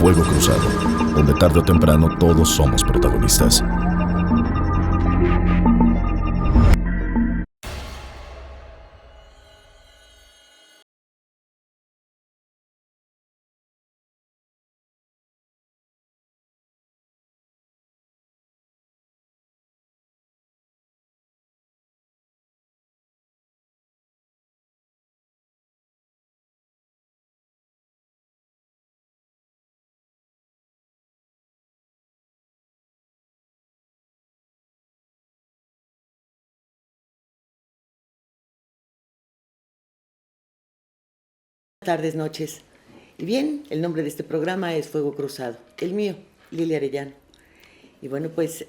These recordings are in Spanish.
Fuego Cruzado, donde tarde o temprano todos somos protagonistas. Tardes, noches. Y bien, el nombre de este programa es Fuego Cruzado. El mío, Lilia Arellano. Y bueno, pues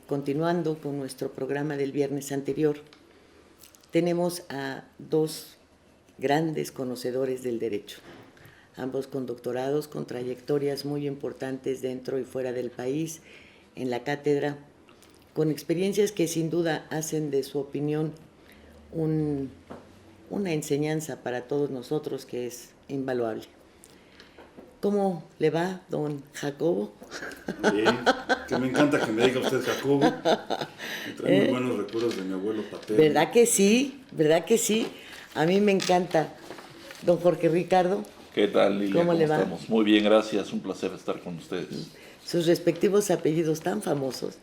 continuando con nuestro programa del viernes anterior, tenemos a dos grandes conocedores del derecho, ambos con doctorados, con trayectorias muy importantes dentro y fuera del país, en la cátedra, con experiencias que sin duda hacen de su opinión una enseñanza para todos nosotros que es invaluable. ¿Cómo le va, don Jacobo? Bien, que me encanta que me diga usted Jacobo. Me trae muy buenos recuerdos de mi abuelo paterno. ¿Verdad que sí? ¿Verdad que sí? A mí me encanta. Don Jorge Ricardo. ¿Qué tal, Lilia? ¿Cómo le va? Estamos? Muy bien, gracias. Un placer estar con ustedes. Sus respectivos apellidos tan famosos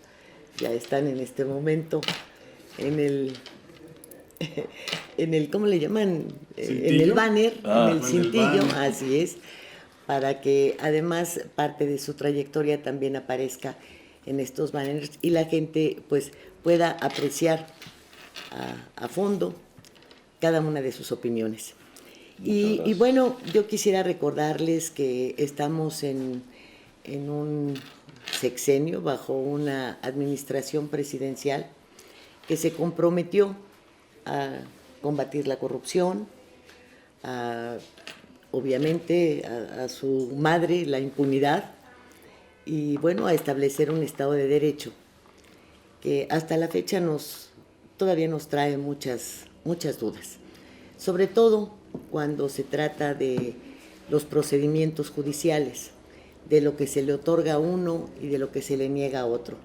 ya están en este momento en el ¿cómo le llaman? ¿Cintillo? En el banner, en el en cintillo, el banner. así es, para que además parte de su trayectoria también aparezca en estos banners y la gente pues pueda apreciar a fondo cada una de sus opiniones. Y bueno, yo quisiera recordarles que estamos en un sexenio bajo una administración presidencial que se comprometió a combatir la corrupción, obviamente a su madre, la impunidad, y bueno, a establecer un Estado de Derecho que hasta la fecha todavía nos trae muchas dudas, sobre todo cuando se trata de los procedimientos judiciales, de lo que se le otorga a uno y de lo que se le niega a otro.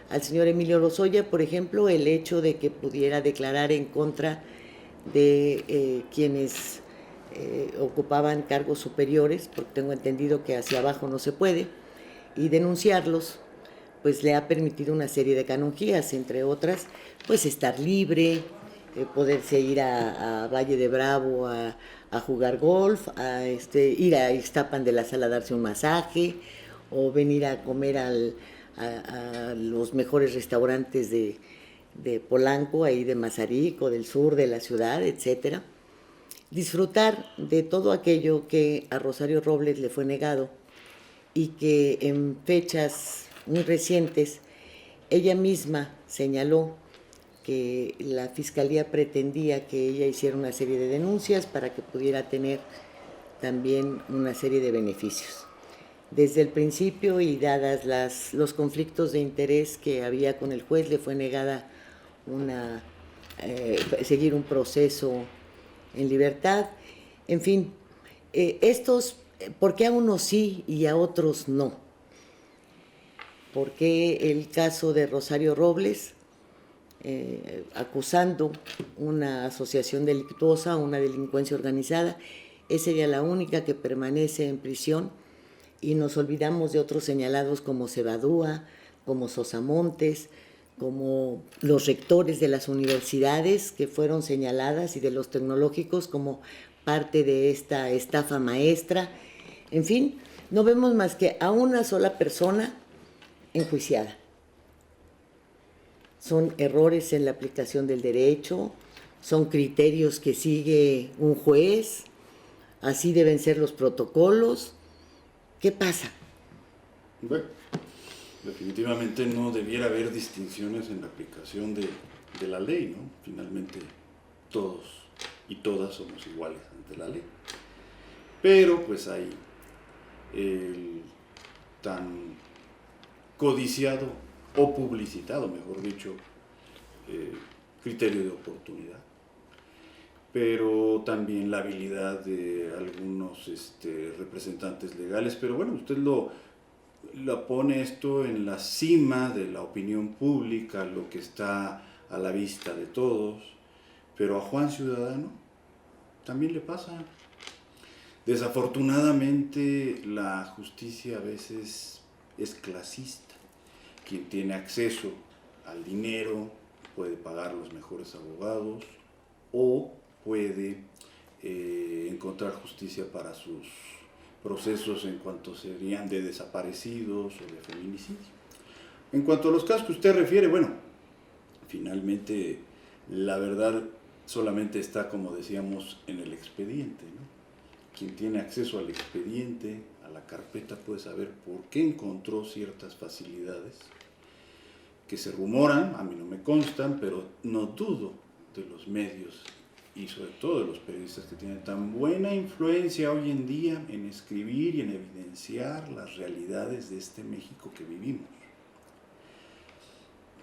Al señor Emilio Lozoya, por ejemplo, el hecho de que pudiera declarar en contra de quienes ocupaban cargos superiores, porque tengo entendido que hacia abajo no se puede, y denunciarlos, pues le ha permitido una serie de canonjías, entre otras, pues estar libre, poderse ir a Valle de Bravo a jugar golf, ir a Ixtapan de la Sal a darse un masaje, o venir a comer a los mejores restaurantes de Polanco, ahí de Mazarik o del sur de la ciudad, etcétera. Disfrutar de todo aquello que a Rosario Robles le fue negado y que en fechas muy recientes ella misma señaló que la Fiscalía pretendía que ella hiciera una serie de denuncias para que pudiera tener también una serie de beneficios. Desde el principio y dadas los conflictos de interés que había con el juez, le fue negada seguir un proceso en libertad. En fin, ¿por qué a unos sí y a otros no? ¿Por qué el caso de Rosario Robles, acusando una asociación delictuosa, una delincuencia organizada, es ella la única que permanece en prisión y nos olvidamos de otros señalados como Cebadúa, como Sosamontes, como los rectores de las universidades que fueron señaladas y de los tecnológicos como parte de esta estafa maestra? En fin, no vemos más que a una sola persona enjuiciada. Son errores en la aplicación del derecho, son criterios que sigue un juez, así deben ser los protocolos. ¿Qué pasa? Bueno, definitivamente no debiera haber distinciones en la aplicación de la ley, ¿no? Finalmente todos y todas somos iguales ante la ley. Pero pues hay el tan codiciado o publicitado, mejor dicho, criterio de oportunidad. pero también la habilidad de algunos representantes legales. Pero bueno, usted lo pone esto en la cima de la opinión pública, lo que está a la vista de todos, pero a Juan Ciudadano también le pasa. Desafortunadamente la justicia a veces es clasista. Quien tiene acceso al dinero puede pagar los mejores abogados o puede encontrar justicia para sus procesos en cuanto serían de desaparecidos o de feminicidio. En cuanto a los casos que usted refiere, bueno, finalmente la verdad solamente está, como decíamos, en el expediente, ¿no? Quien tiene acceso al expediente, a la carpeta, puede saber por qué encontró ciertas facilidades que se rumoran, a mí no me constan, pero no dudo de los medios y sobre todo de los periodistas que tienen tan buena influencia hoy en día en escribir y en evidenciar las realidades de este México que vivimos.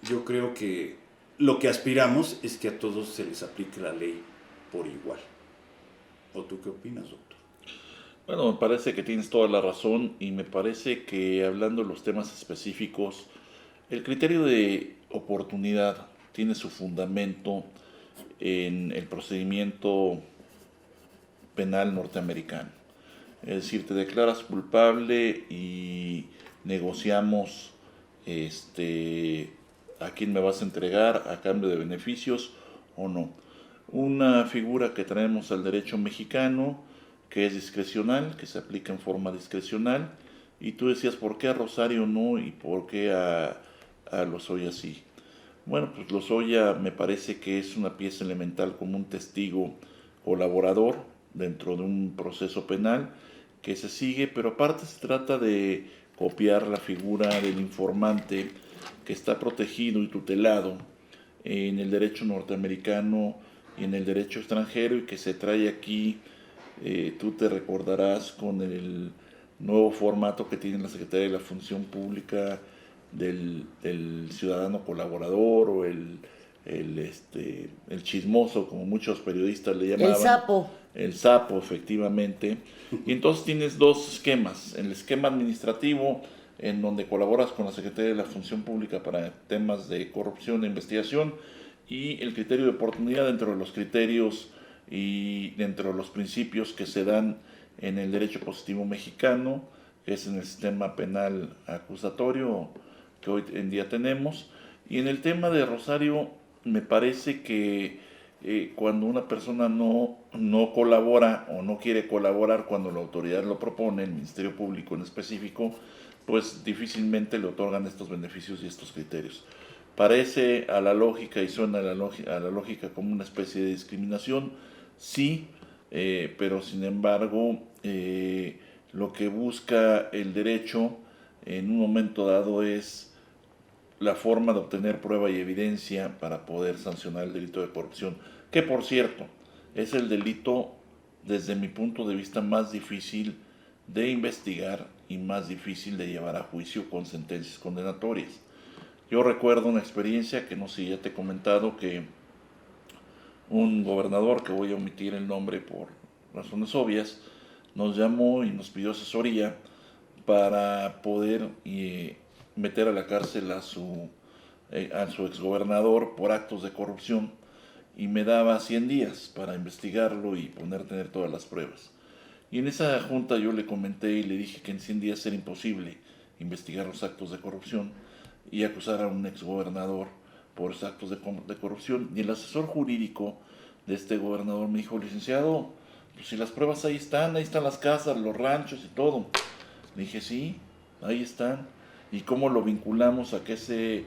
Yo creo que lo que aspiramos es que a todos se les aplique la ley por igual. ¿O tú qué opinas, doctor? Bueno, me parece que tienes toda la razón y me parece que hablando de los temas específicos, el criterio de oportunidad tiene su fundamento en el procedimiento penal norteamericano. Es decir, te declaras culpable y negociamos a quién me vas a entregar a cambio de beneficios o no. Una figura que traemos al derecho mexicano que es discrecional, que se aplica en forma discrecional, y tú decías, ¿por qué a Rosario no y por qué a Lozoya sí? Bueno, pues Lozoya me parece que es una pieza elemental como un testigo colaborador dentro de un proceso penal que se sigue, pero aparte se trata de copiar la figura del informante que está protegido y tutelado en el derecho norteamericano y en el derecho extranjero y que se trae aquí. Tú te recordarás con el nuevo formato que tiene la Secretaría de la Función Pública del ciudadano colaborador o el chismoso, como muchos periodistas le llamaban. El sapo. El sapo, efectivamente. Y entonces tienes dos esquemas. El esquema administrativo, en donde colaboras con la Secretaría de la Función Pública para temas de corrupción e investigación, y el criterio de oportunidad dentro de los criterios y dentro de los principios que se dan en el derecho positivo mexicano, que es en el sistema penal acusatorio que hoy en día tenemos. Y en el tema de Rosario, me parece que cuando una persona no colabora o no quiere colaborar cuando la autoridad lo propone, el Ministerio Público en específico, pues difícilmente le otorgan estos beneficios y estos criterios. Parece a la lógica y suena a la lógica como una especie de discriminación, sí, pero sin embargo lo que busca el derecho en un momento dado es la forma de obtener prueba y evidencia para poder sancionar el delito de corrupción, que por cierto es el delito desde mi punto de vista más difícil de investigar y más difícil de llevar a juicio con sentencias condenatorias. Yo recuerdo una experiencia que no sé, ya te he comentado, que un gobernador, que voy a omitir el nombre por razones obvias, nos llamó y nos pidió asesoría para poder meter a la cárcel a su exgobernador por actos de corrupción, y me daba 100 días para investigarlo y tener todas las pruebas. Y en esa junta yo le comenté y le dije que en 100 días era imposible investigar los actos de corrupción y acusar a un exgobernador por esos actos de corrupción. Y el asesor jurídico de este gobernador me dijo, licenciado, pues si las pruebas ahí están las casas, los ranchos y todo. Le dije, sí, ahí están. ¿Y cómo lo vinculamos a que ese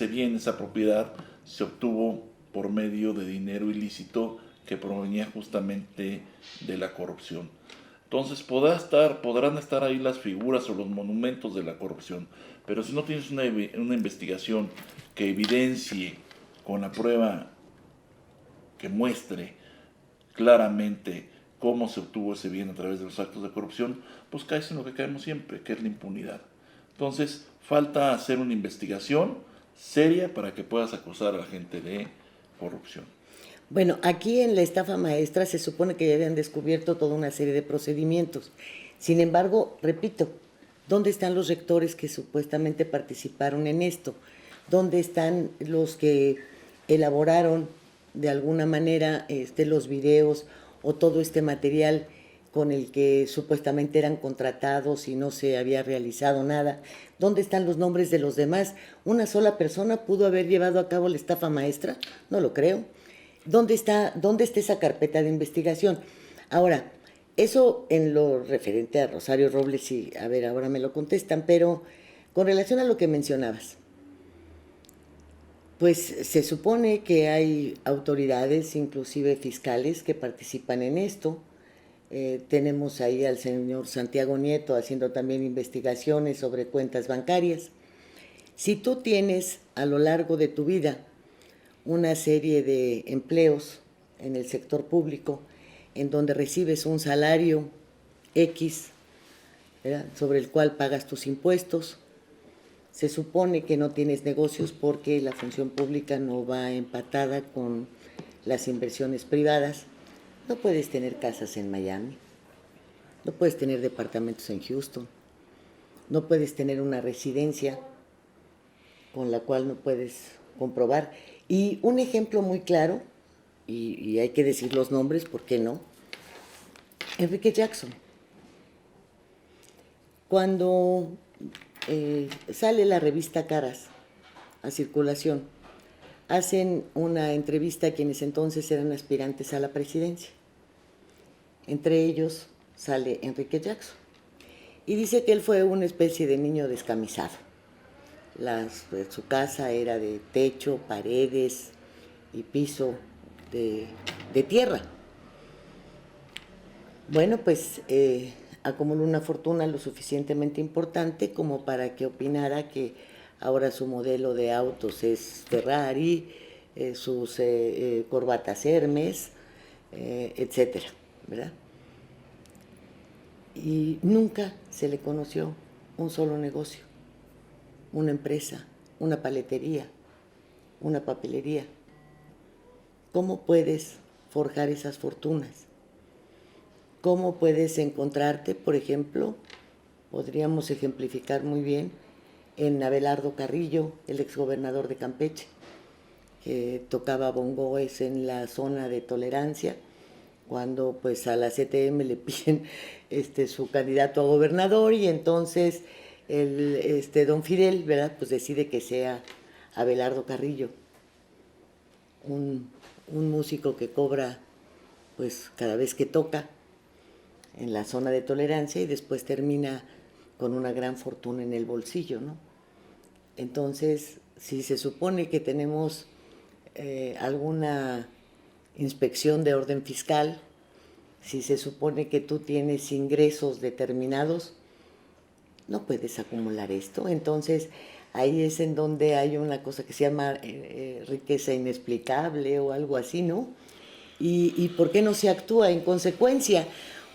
bien, esa propiedad, se obtuvo por medio de dinero ilícito que provenía justamente de la corrupción? Entonces podrán estar ahí las figuras o los monumentos de la corrupción, pero si no tienes una investigación que evidencie con la prueba, que muestre claramente cómo se obtuvo ese bien a través de los actos de corrupción, pues caes en lo que caemos siempre, que es la impunidad. Entonces falta hacer una investigación seria para que puedas acusar a la gente de corrupción. Bueno, aquí en la estafa maestra se supone que ya habían descubierto toda una serie de procedimientos. Sin embargo, repito, ¿dónde están los rectores que supuestamente participaron en esto? ¿Dónde están los que elaboraron de alguna manera los videos o todo este material con el que supuestamente eran contratados y no se había realizado nada? ¿Dónde están los nombres de los demás? ¿Una sola persona pudo haber llevado a cabo la estafa maestra? No lo creo. ¿Dónde está esa carpeta de investigación? Ahora, eso en lo referente a Rosario Robles, y a ver, ahora me lo contestan, pero con relación a lo que mencionabas, pues se supone que hay autoridades, inclusive fiscales, que participan en esto. Tenemos ahí al señor Santiago Nieto haciendo también investigaciones sobre cuentas bancarias. Si tú tienes a lo largo de tu vida una serie de empleos en el sector público en donde recibes un salario X, ¿verdad?, sobre el cual pagas tus impuestos, se supone que no tienes negocios porque la función pública no va empatada con las inversiones privadas. No puedes tener casas en Miami, no puedes tener departamentos en Houston, no puedes tener una residencia con la cual no puedes comprobar. Y un ejemplo muy claro, y hay que decir los nombres, ¿por qué no? Enrique Jackson. Cuando sale la revista Caras a circulación, hacen una entrevista a quienes entonces eran aspirantes a la presidencia. Entre ellos sale Enrique Jackson. Y dice que él fue una especie de niño descamisado. Su casa era de techo, paredes y piso de tierra. Bueno, pues acumuló una fortuna lo suficientemente importante como para que opinara que ahora su modelo de autos es Ferrari, sus corbatas Hermes, etcétera, ¿verdad? Y nunca se le conoció un solo negocio, una empresa, una paletería, una papelería. ¿Cómo puedes forjar esas fortunas? ¿Cómo puedes encontrarte, por ejemplo, podríamos ejemplificar muy bien en Abelardo Carrillo, el exgobernador de Campeche, que tocaba bongoes en la zona de Tolerancia, cuando pues a la CTM le piden su candidato a gobernador, y entonces don Fidel, ¿verdad?, pues decide que sea Abelardo Carrillo, un músico que cobra pues cada vez que toca en la zona de Tolerancia y después termina con una gran fortuna en el bolsillo, ¿no? Entonces, si se supone que tenemos alguna inspección de orden fiscal, si se supone que tú tienes ingresos determinados, no puedes acumular esto. Entonces, ahí es en donde hay una cosa que se llama riqueza inexplicable o algo así, ¿no? ¿Y por qué no se actúa en consecuencia?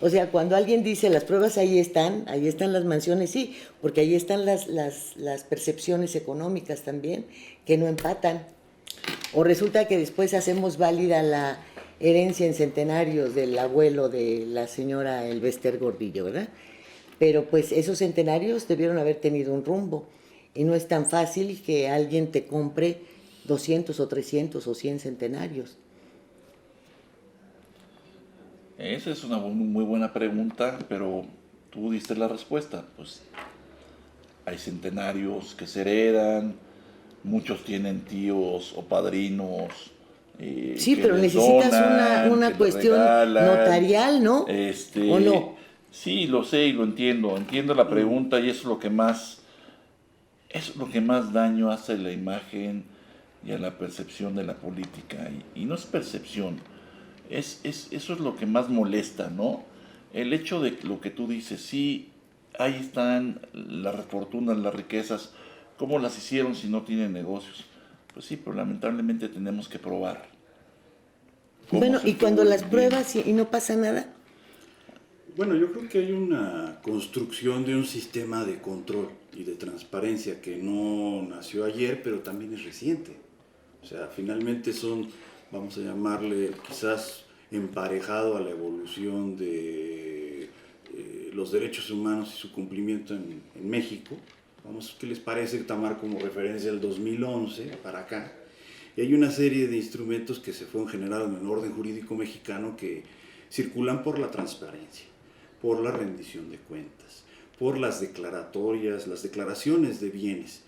O sea, cuando alguien dice las pruebas ahí están las mansiones, sí, porque ahí están las percepciones económicas también, que no empatan. O resulta que después hacemos válida la herencia en centenarios del abuelo de la señora Elbester Gordillo, ¿verdad? Pero pues esos centenarios debieron haber tenido un rumbo, y no es tan fácil que alguien te compre 200 o 300 o 100 centenarios. Esa es una muy buena pregunta, pero tú diste la respuesta. Pues hay centenarios que se heredan, muchos tienen tíos o padrinos. Sí, pero necesitas una cuestión notarial, ¿no? ¿O no? Sí, lo sé y lo entiendo. Entiendo la pregunta, y eso es lo que más daño hace a la imagen y a la percepción de la política. Y no es percepción. Eso es lo que más molesta, ¿no? El hecho de lo que tú dices, sí, ahí están las fortunas, las riquezas, ¿cómo las hicieron si no tienen negocios? Pues sí, pero lamentablemente tenemos que probar. Bueno, y cuando las pruebas y no pasa nada. Bueno, yo creo que hay una construcción de un sistema de control y de transparencia que no nació ayer, pero también es reciente. O sea, finalmente son vamos a llamarle quizás emparejado a la evolución de los derechos humanos y su cumplimiento en México. Vamos, ¿qué les parece tomar como referencia el 2011 para acá? Y hay una serie de instrumentos que se fueron generados en el orden jurídico mexicano que circulan por la transparencia, por la rendición de cuentas, por las declaratorias, las declaraciones de bienes.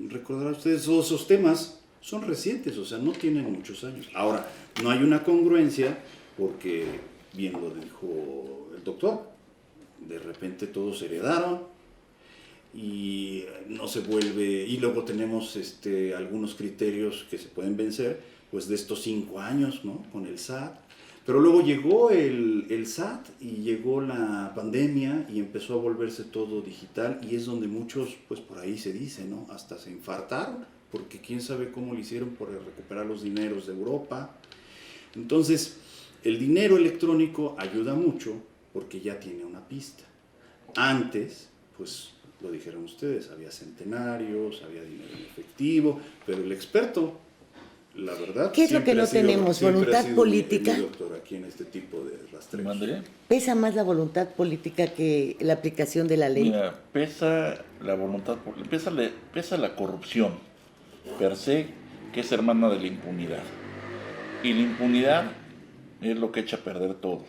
Recordarán ustedes, todos esos temas son recientes, o sea, no tienen muchos años. Ahora, no hay una congruencia porque, bien lo dijo el doctor, de repente todos se heredaron y no se vuelve, y luego tenemos algunos criterios que se pueden vencer, pues de estos 5 años, ¿no? Con el SAT. Pero luego llegó el SAT y llegó la pandemia y empezó a volverse todo digital, y es donde muchos, pues por ahí se dice, ¿no? Hasta se infartaron, porque quién sabe cómo lo hicieron por recuperar los dineros de Europa. Entonces, el dinero electrónico ayuda mucho porque ya tiene una pista. Antes, pues lo dijeron ustedes, había centenarios, había dinero en efectivo, pero el experto, la verdad, ¿qué es lo que no tenemos? ¿Voluntad política? Doctor, aquí en este tipo de rastreo. ¿Pesa más la voluntad política que la aplicación de la ley? Mira, pesa la voluntad, pesa la corrupción per se, que es hermana de la impunidad. Y la impunidad es lo que echa a perder todo.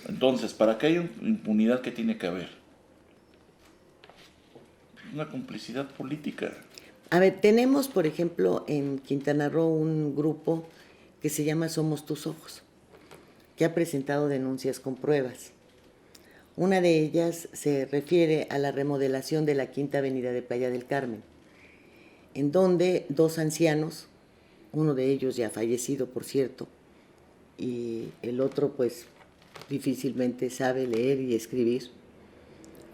Entonces, para que haya impunidad, ¿qué tiene que haber? Una complicidad política. A ver, tenemos, por ejemplo, en Quintana Roo un grupo que se llama Somos Tus Ojos, que ha presentado denuncias con pruebas. Una de ellas se refiere a la remodelación de la Quinta Avenida de Playa del Carmen, en donde 2 ancianos, uno de ellos ya fallecido, por cierto, y el otro, pues, difícilmente sabe leer y escribir,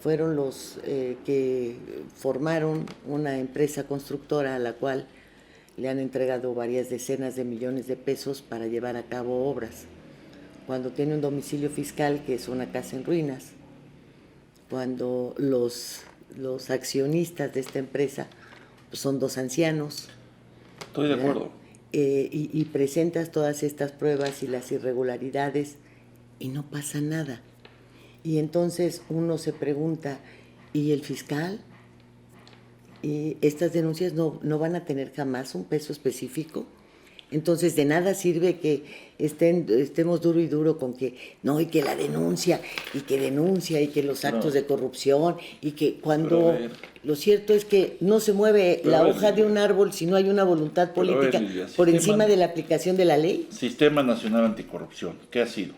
fueron los que formaron una empresa constructora a la cual le han entregado varias decenas de millones de pesos para llevar a cabo obras. Cuando tiene un domicilio fiscal, que es una casa en ruinas, cuando los accionistas de esta empresa pues, son 2 ancianos. Estoy de acuerdo. Y presentas todas estas pruebas y las irregularidades y no pasa nada. Y entonces uno se pregunta, ¿y el fiscal? ¿Y estas denuncias no van a tener jamás un peso específico? Entonces de nada sirve que estemos duro y duro con que no, y que la denuncia, y que los actos de corrupción, y que cuando lo cierto es que no se mueve la hoja de un árbol si no hay una voluntad política por encima de la aplicación de la ley. Sistema Nacional Anticorrupción, ¿qué ha sido?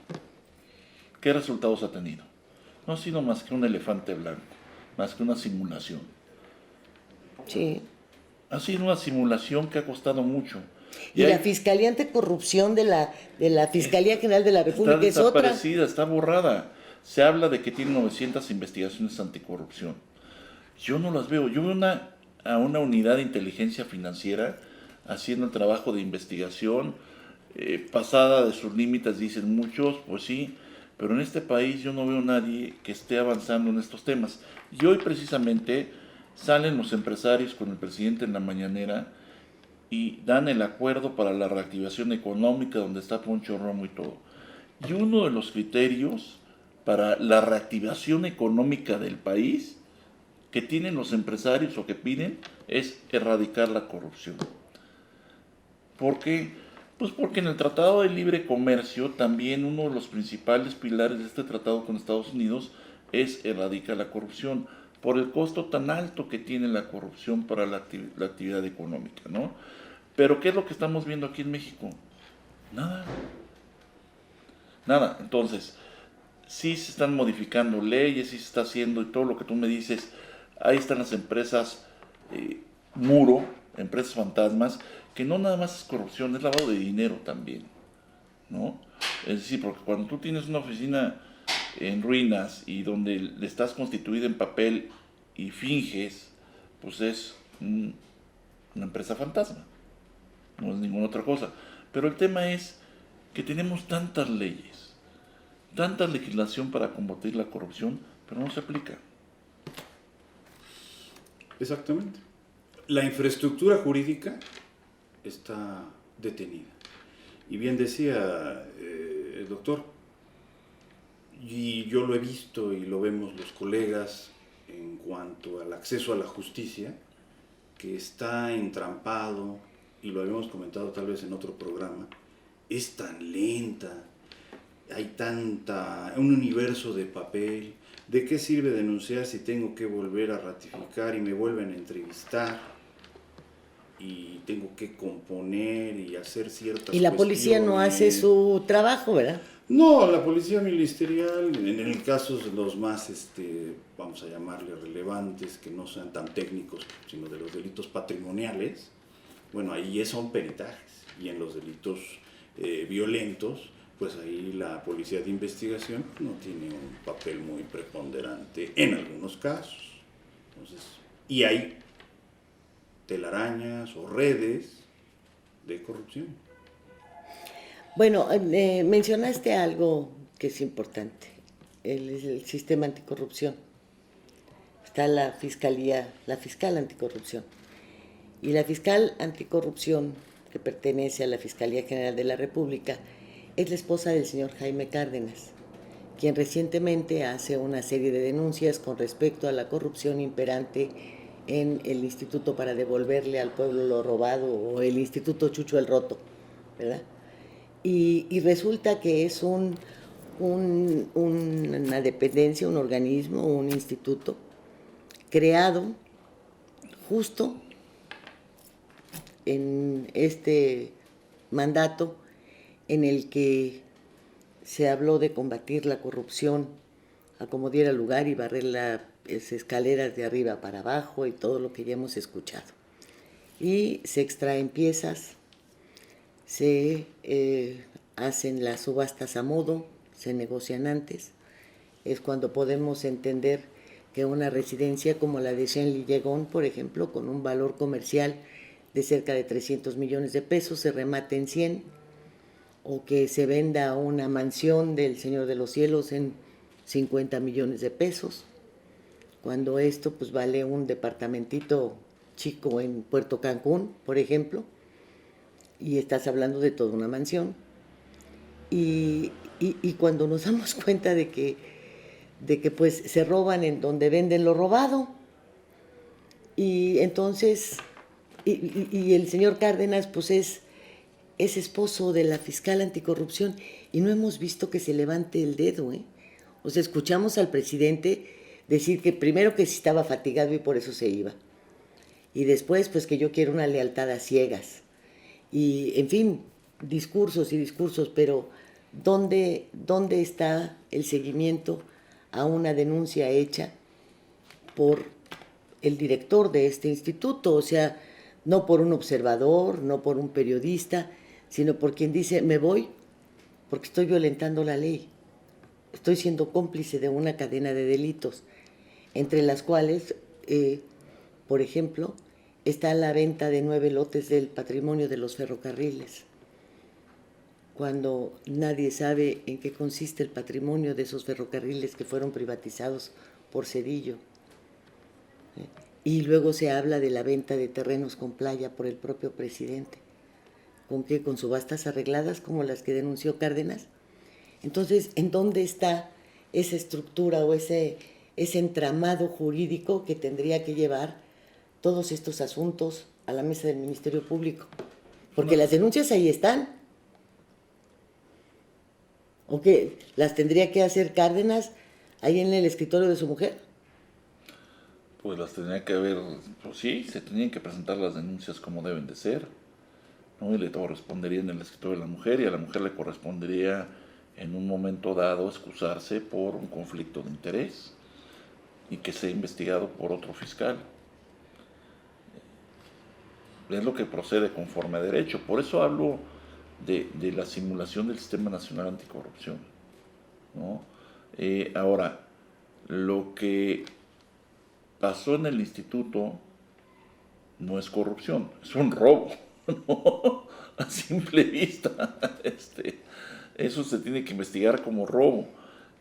¿Qué resultados ha tenido? No ha sido más que un elefante blanco, más que una simulación. Sí. Ha sido una simulación que ha costado mucho. Y la Fiscalía Anticorrupción de la Fiscalía General de la República es otra. Está desaparecida, está borrada. Se habla de que tiene 900 investigaciones anticorrupción. Yo no las veo. Yo veo a una unidad de inteligencia financiera haciendo el trabajo de investigación, pasada de sus límites, dicen muchos, pues sí, pero en este país yo no veo a nadie que esté avanzando en estos temas. Y hoy precisamente salen los empresarios con el presidente en la mañanera y dan el acuerdo para la reactivación económica, donde está Poncho Romo y todo. Y uno de los criterios para la reactivación económica del país que tienen los empresarios o que piden es erradicar la corrupción. ¿Por qué? Pues porque en el Tratado de Libre Comercio también uno de los principales pilares de este tratado con Estados Unidos es erradicar la corrupción, por el costo tan alto que tiene la corrupción para la actividad económica, ¿no? Pero ¿qué es lo que estamos viendo aquí en México? Nada. Nada. Entonces, sí se están modificando leyes, sí se está haciendo y todo lo que tú me dices. Ahí están las empresas muro, empresas fantasmas, que no nada más es corrupción, es lavado de dinero también, ¿no? Es decir, porque cuando tú tienes una oficina en ruinas y donde estás constituida en papel y finges, pues es una empresa fantasma, no es ninguna otra cosa. Pero el tema es que tenemos tantas leyes, tanta legislación para combatir la corrupción, pero no se aplica. Exactamente. La infraestructura jurídica está detenida. Y bien decía el doctor, y yo lo he visto y lo vemos los colegas en cuanto al acceso a la justicia, que está entrampado, y lo habíamos comentado tal vez en otro programa, es tan lenta, hay un universo de papel. ¿De qué sirve denunciar si tengo que volver a ratificar y me vuelven a entrevistar? Y tengo que componer y hacer ciertas Y la policía no hace su trabajo, ¿verdad? No, la policía ministerial, en el caso de los más, vamos a llamarle relevantes, que no sean tan técnicos, sino de los delitos patrimoniales, bueno, ahí son peritajes. Y en los delitos violentos, pues ahí la policía de investigación no tiene un papel muy preponderante en algunos casos. Entonces, y hay telarañas o redes de corrupción. Bueno, mencionaste algo que es importante, el sistema anticorrupción. Está la fiscalía, la fiscal anticorrupción. Y la fiscal anticorrupción, que pertenece a la Fiscalía General de la República, es la esposa del señor Jaime Cárdenas, quien recientemente hace una serie de denuncias con respecto a la corrupción imperante en el Instituto para devolverle al pueblo lo robado, o el Instituto Chucho el Roto, ¿verdad? Y resulta que es una dependencia, un organismo, un instituto creado justo en este mandato en el que se habló de combatir la corrupción a como diera lugar y barrer las escaleras de arriba para abajo y todo lo que ya hemos escuchado. Y se extraen piezas, se hacen las subastas a modo, se negocian antes. Es cuando podemos entender que una residencia como la de Shenli Yegón, por ejemplo, con un valor comercial de cerca de 300 millones de pesos, se remate en 100, o que se venda una mansión del Señor de los Cielos en 50 millones de pesos, cuando esto pues vale un departamentito chico en Puerto Cancún, por ejemplo, y estás hablando de toda una mansión. Y cuando nos damos cuenta de que pues se roban en donde venden lo robado, y entonces y el señor Cárdenas pues es esposo de la fiscal anticorrupción, y no hemos visto que se levante el dedo, ¿eh? O sea, escuchamos al presidente decir que primero que sí estaba fatigado y por eso se iba, y después pues que yo quiero una lealtad a ciegas, y en fin, discursos y discursos, pero ¿dónde está el seguimiento a una denuncia hecha por el director de este instituto? O sea, no por un observador, no por un periodista, sino por quien dice, me voy porque estoy violentando la ley, estoy siendo cómplice de una cadena de delitos, entre las cuales, por ejemplo, está la venta de 9 lotes del patrimonio de los ferrocarriles, cuando nadie sabe en qué consiste el patrimonio de esos ferrocarriles que fueron privatizados por Zedillo. Y luego se habla de la venta de terrenos con playa por el propio presidente. ¿Con qué? Con subastas arregladas como las que denunció Cárdenas. Entonces, ¿en dónde está esa estructura o ese entramado jurídico que tendría que llevar todos estos asuntos a la mesa del Ministerio Público? Porque las denuncias ahí están. ¿O qué? ¿Las tendría que hacer Cárdenas ahí en el escritorio de su mujer? Pues las tendría que haber, pues sí, se tenían que presentar las denuncias como deben de ser, ¿no? Y le correspondería en el escritorio de la mujer, y a la mujer le correspondería en un momento dado excusarse por un conflicto de interés y que sea investigado por otro fiscal. Es lo que procede conforme a derecho. Por eso hablo de la simulación del Sistema Nacional Anticorrupción, ¿no? Ahora, lo que pasó en el instituto no es corrupción, es un robo, ¿no? A simple vista. Eso se tiene que investigar como robo,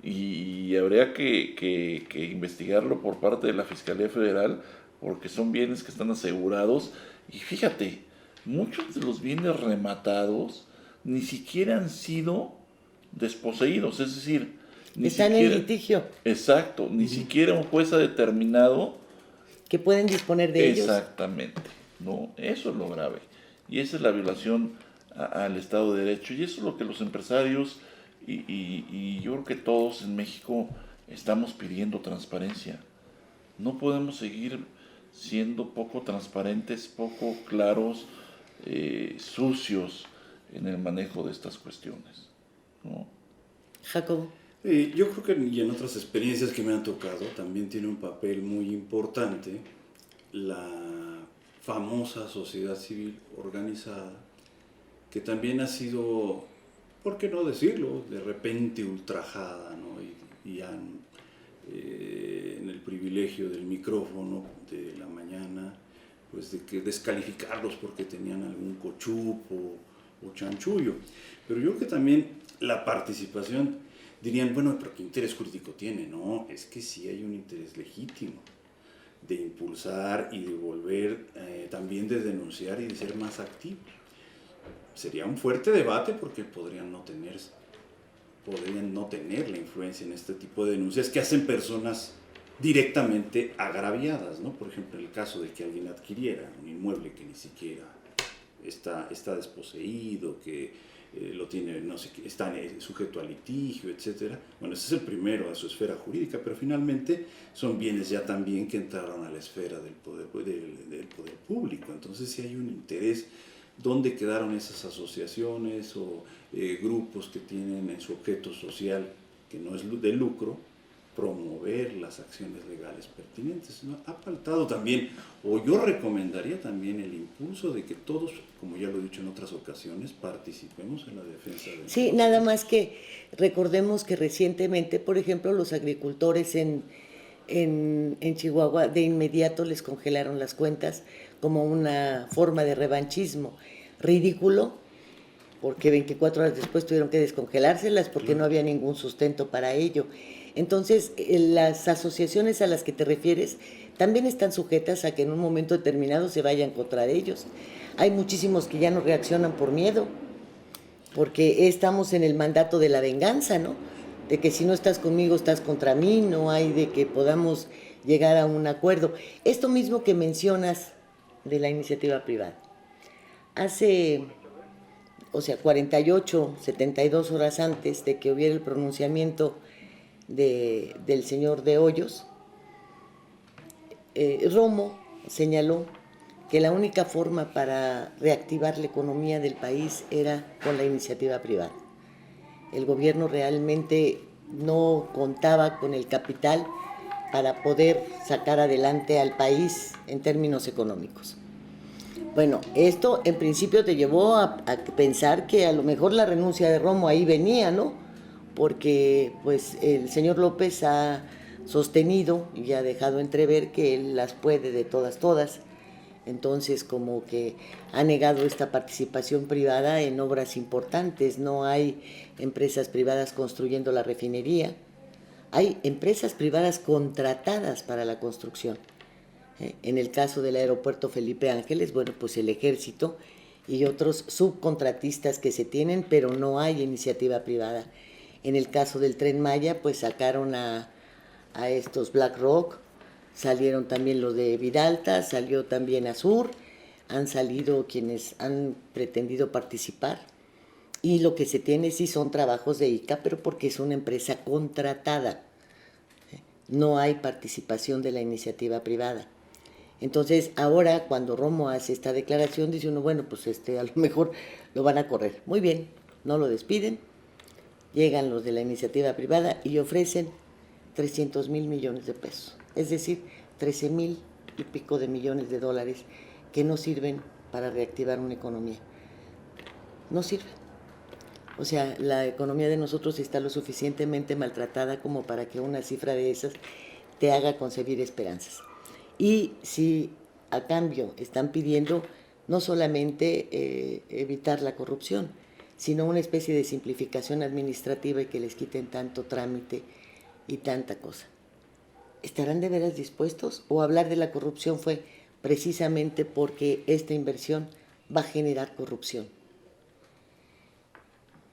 y habría que investigarlo por parte de la Fiscalía Federal, porque son bienes que están asegurados. Y fíjate, muchos de los bienes rematados ni siquiera han sido desposeídos, es decir, ni Están siquiera, en litigio. Exacto, ni siquiera un juez ha determinado Que pueden disponer de ellos. exactamente, ¿no? Eso es lo grave. Y esa es la violación al Estado de Derecho. Y eso es lo que los empresarios y yo creo que todos en México estamos pidiendo transparencia. No podemos seguir siendo poco transparentes, poco claros, sucios en el manejo de estas cuestiones, ¿no? Jacobo. Yo creo que y en otras experiencias que me han tocado también tiene un papel muy importante la famosa sociedad civil organizada, que también ha sido, ¿por qué no decirlo?, de repente ultrajada, ¿no? Y han, en el privilegio del micrófono de la mañana, pues de que descalificarlos porque tenían algún cochupo o chanchullo. Pero yo creo que también la participación, dirían, bueno, pero ¿qué interés jurídico tiene? No, es que sí hay un interés legítimo de impulsar y de volver, también de denunciar y de ser más activos. Sería un fuerte debate porque podrían no tener la influencia en este tipo de denuncias que hacen personas directamente agraviadas, ¿no? Por ejemplo, en el caso de que alguien adquiriera un inmueble que ni siquiera está desposeído, que lo tiene, no sé, está sujeto a litigio, etcétera. Bueno, ese es el primero de su esfera jurídica, pero finalmente son bienes ya también que entraron a la esfera del poder público. Entonces, si hay un interés, ¿dónde quedaron esas asociaciones o grupos que tienen en su objeto social, que no es de lucro, promover las acciones legales pertinentes, ¿no? Ha faltado también, o yo recomendaría también el impulso de que todos, como ya lo he dicho en otras ocasiones, participemos en la defensa de... Sí, nada más que recordemos que recientemente, por ejemplo, los agricultores en Chihuahua de inmediato les congelaron las cuentas como una forma de revanchismo ridículo, porque 24 horas después tuvieron que descongelárselas porque no había ningún sustento para ello. Entonces, las asociaciones a las que te refieres también están sujetas a que en un momento determinado se vayan contra ellos. Hay muchísimos que ya no reaccionan por miedo, porque estamos en el mandato de la venganza, ¿no? De que si no estás conmigo, estás contra mí, no hay de que podamos llegar a un acuerdo. Esto mismo que mencionas de la iniciativa privada. Hace, 48, 72 horas antes de que hubiera el pronunciamiento del señor de Hoyos, Romo señaló que la única forma para reactivar la economía del país era con la iniciativa privada. El gobierno realmente no contaba con el capital para poder sacar adelante al país en términos económicos. Bueno, esto en principio te llevó a pensar que a lo mejor la renuncia de Romo ahí venía, ¿no? Porque pues el señor López ha sostenido y ha dejado entrever que él las puede de todas. Entonces, como que ha negado esta participación privada en obras importantes. No hay empresas privadas construyendo la refinería, hay empresas privadas contratadas para la construcción. En el caso del aeropuerto Felipe Ángeles, bueno, pues el Ejército y otros subcontratistas que se tienen, pero no hay iniciativa privada. En el caso del Tren Maya, pues sacaron a estos BlackRock, salieron también los de Vidalta, salió también Azur, han salido quienes han pretendido participar. Y lo que se tiene sí son trabajos de ICA, pero porque es una empresa contratada. No hay participación de la iniciativa privada. Entonces, ahora cuando Romo hace esta declaración, dice uno, bueno, pues a lo mejor lo van a correr. Muy bien, no lo despiden. Llegan los de la iniciativa privada y ofrecen 300,000 millones de pesos, es decir, 13,000 y pico de millones de dólares que no sirven para reactivar una economía. No sirven. O sea, la economía de nosotros está lo suficientemente maltratada como para que una cifra de esas te haga concebir esperanzas. Y si a cambio están pidiendo no solamente evitar la corrupción, sino una especie de simplificación administrativa y que les quiten tanto trámite y tanta cosa. ¿Estarán de veras dispuestos? ¿O hablar de la corrupción fue precisamente porque esta inversión va a generar corrupción?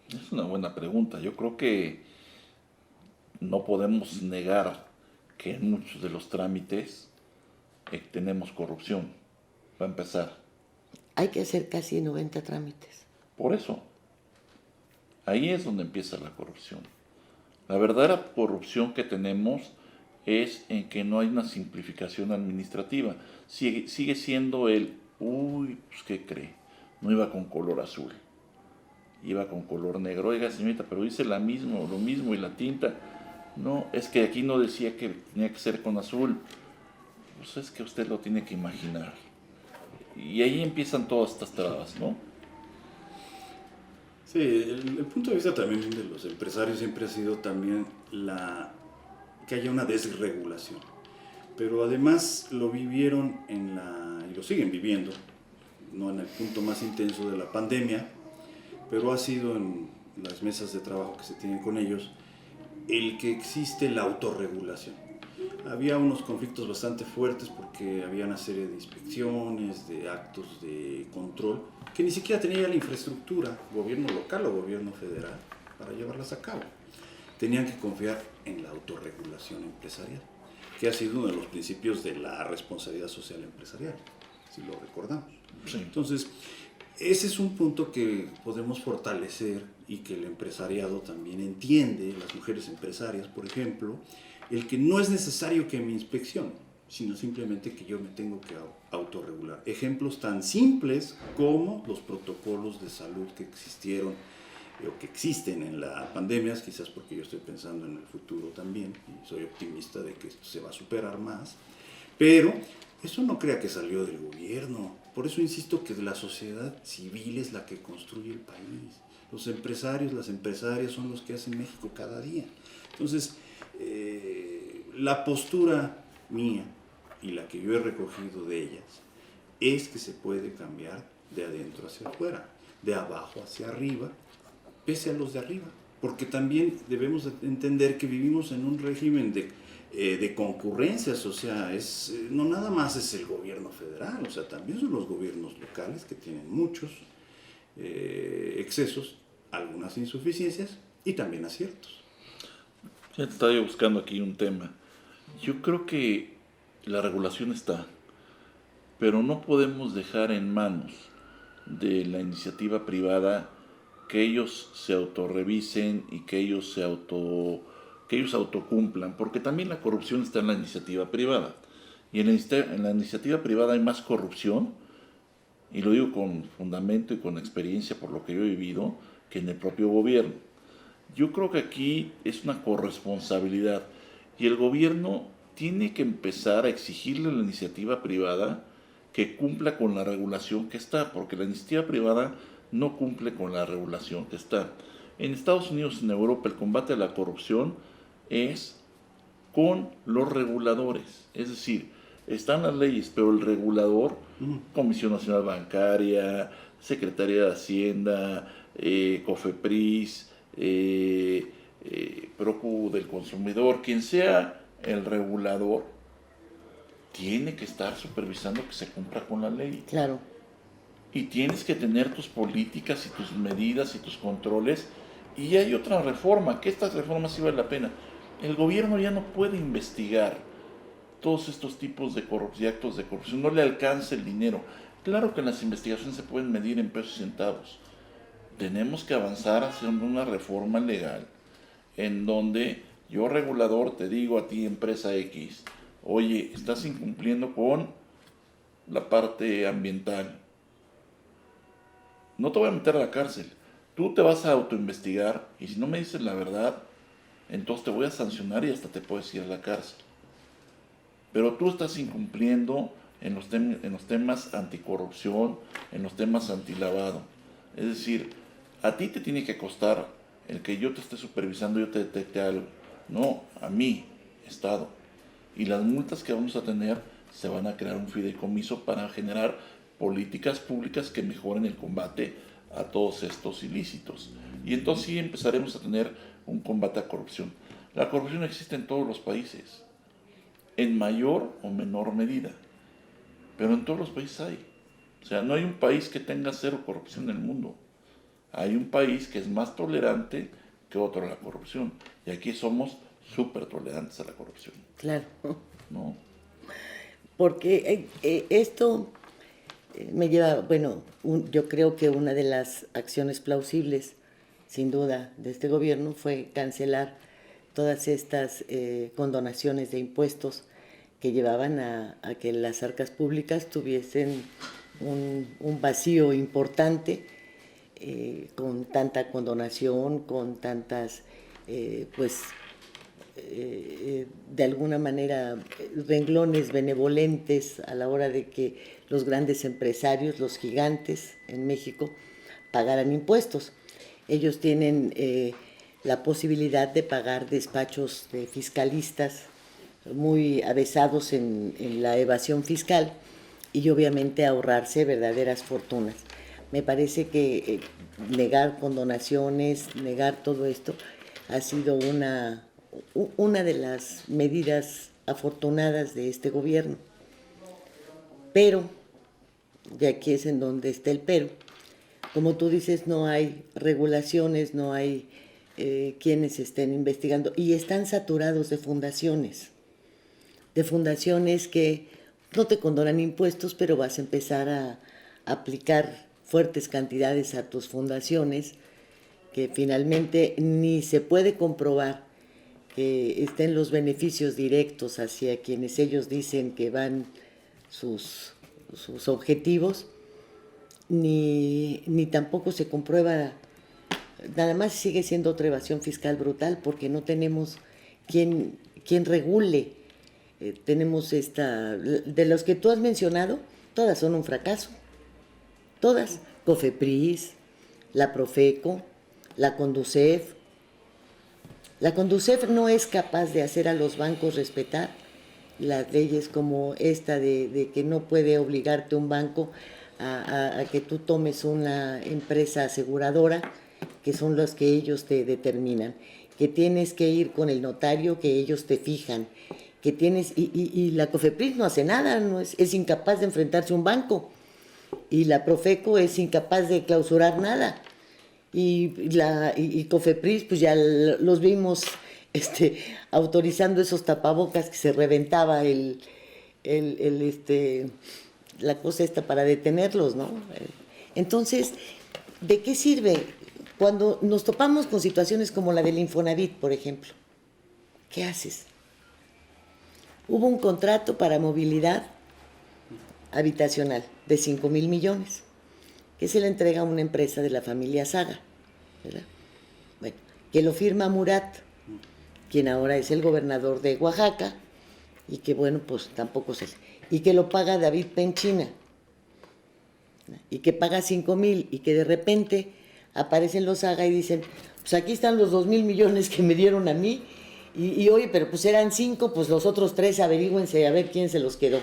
Es una buena pregunta. Yo creo que no podemos negar que en muchos de los trámites tenemos corrupción, para empezar. Hay que hacer casi 90 trámites. Por eso, ahí es donde empieza la corrupción. La verdadera corrupción que tenemos es en que no hay una simplificación administrativa. Sigue siendo pues ¿qué cree? No iba con color azul, iba con color negro. Oiga, señorita, pero dice lo mismo y la tinta. No, es que aquí no decía que tenía que ser con azul. Pues es que usted lo tiene que imaginar. Y ahí empiezan todas estas trabas, ¿no? Sí, el punto de vista también de los empresarios siempre ha sido también que haya una desregulación. Pero además lo vivieron y lo siguen viviendo, no en el punto más intenso de la pandemia, pero ha sido en las mesas de trabajo que se tienen con ellos, el que existe la autorregulación. Había unos conflictos bastante fuertes porque había una serie de inspecciones, de actos de control, que ni siquiera tenía la infraestructura, gobierno local o gobierno federal, para llevarlas a cabo. Tenían que confiar en la autorregulación empresarial, que ha sido uno de los principios de la responsabilidad social empresarial, si lo recordamos. Sí. Entonces, ese es un punto que podemos fortalecer y que el empresariado también entiende, las mujeres empresarias, por ejemplo, el que no es necesario que me inspeccione, sino simplemente que yo me tengo que autorregular. Ejemplos tan simples como los protocolos de salud que existieron o que existen en la pandemia, quizás porque yo estoy pensando en el futuro también y soy optimista de que esto se va a superar más, pero eso no crea que salió del gobierno. Por eso insisto que la sociedad civil es la que construye el país. Los empresarios, las empresarias son los que hacen México cada día. Entonces, la postura mía y la que yo he recogido de ellas es que se puede cambiar de adentro hacia afuera, de abajo hacia arriba, pese a los de arriba. Porque también debemos entender que vivimos en un régimen de concurrencias, o sea, no nada más es el gobierno federal, o sea, también son los gobiernos locales que tienen muchos excesos, algunas insuficiencias y también aciertos. Ya estaba yo buscando aquí un tema. Yo creo que la regulación está, pero no podemos dejar en manos de la iniciativa privada que ellos se autorrevisen y que ellos autocumplan, porque también la corrupción está en la iniciativa privada. Y en la iniciativa privada hay más corrupción, y lo digo con fundamento y con experiencia por lo que yo he vivido, que en el propio gobierno. Yo creo que aquí es una corresponsabilidad y el gobierno tiene que empezar a exigirle a la iniciativa privada que cumpla con la regulación que está, porque la iniciativa privada no cumple con la regulación que está. En Estados Unidos, en Europa, el combate a la corrupción es con los reguladores, es decir, están las leyes, pero el regulador, Comisión Nacional Bancaria, Secretaría de Hacienda, COFEPRIS, Procu del Consumidor, quien sea el regulador, tiene que estar supervisando que se cumpla con la ley. Claro. Y tienes que tener tus políticas y tus medidas y tus controles. Y hay otra reforma, que estas reformas sí vale la pena. El gobierno ya no puede investigar todos estos tipos de corrupción, actos de corrupción, no le alcanza el dinero. Claro que las investigaciones se pueden medir en pesos y centavos. Tenemos que avanzar hacia una reforma legal en donde yo, regulador, te digo a ti, empresa X, oye, estás incumpliendo con la parte ambiental. No te voy a meter a la cárcel. Tú te vas a autoinvestigar y si no me dices la verdad, entonces te voy a sancionar y hasta te puedes ir a la cárcel. Pero tú estás incumpliendo en los temas anticorrupción, en los temas antilavado. Es decir, a ti te tiene que costar el que yo te esté supervisando, yo te detecte algo. No, a mí, Estado. Y las multas que vamos a tener, se van a crear un fideicomiso para generar políticas públicas que mejoren el combate a todos estos ilícitos. Y entonces sí empezaremos a tener un combate a corrupción. La corrupción existe en todos los países, en mayor o menor medida, pero en todos los países hay. O sea, no hay un país que tenga cero corrupción en el mundo. Hay un país que es más tolerante que otro a la corrupción. Y aquí somos súper tolerantes a la corrupción. Claro. ¿No? Porque esto me lleva, bueno, yo creo que una de las acciones plausibles, sin duda, de este gobierno fue cancelar todas estas condonaciones de impuestos que llevaban a que las arcas públicas tuviesen un vacío importante con tanta condonación, con tantas, de alguna manera, renglones benevolentes a la hora de que los grandes empresarios, los gigantes en México, pagaran impuestos. Ellos tienen la posibilidad de pagar despachos de fiscalistas muy avesados en la evasión fiscal y obviamente ahorrarse verdaderas fortunas. Me parece que negar condonaciones, negar todo esto, ha sido una de las medidas afortunadas de este gobierno. Pero, y aquí es en donde está el pero, como tú dices, no hay regulaciones, no hay quienes estén investigando y están saturados de fundaciones que no te condonan impuestos, pero vas a empezar a aplicar fuertes cantidades a tus fundaciones que finalmente ni se puede comprobar que estén los beneficios directos hacia quienes ellos dicen que van sus objetivos, ni tampoco se comprueba, nada más sigue siendo otra evasión fiscal brutal porque no tenemos quien regule. Tenemos de los que tú has mencionado, todas son un fracaso, todas, COFEPRIS, la Profeco, la Conducef. La Conducef no es capaz de hacer a los bancos respetar las leyes como esta de que no puede obligarte un banco a que tú tomes una empresa aseguradora, que son las que ellos te determinan, que tienes que ir con el notario que ellos te fijan, que tienes, y la COFEPRIS no hace nada, es incapaz de enfrentarse a un banco, y la Profeco es incapaz de clausurar nada, y COFEPRIS, pues ya los vimos autorizando esos tapabocas que se reventaba la cosa esta para detenerlos, ¿no? Entonces, ¿de qué sirve? Cuando nos topamos con situaciones como la del Infonavit, por ejemplo, ¿qué haces? Hubo un contrato para movilidad habitacional de 5,000 millones, que se le entrega a una empresa de la familia Saga, ¿verdad? Bueno, que lo firma Murat, quien ahora es el gobernador de Oaxaca, y que bueno, pues tampoco se... Y que lo paga David Penchina, y que paga 5,000, y que de repente aparecen los Saga y dicen, pues aquí están los 2,000 millones que me dieron a mí, y oye, pero pues eran 5, pues los otros 3 averígüense a ver quién se los quedó.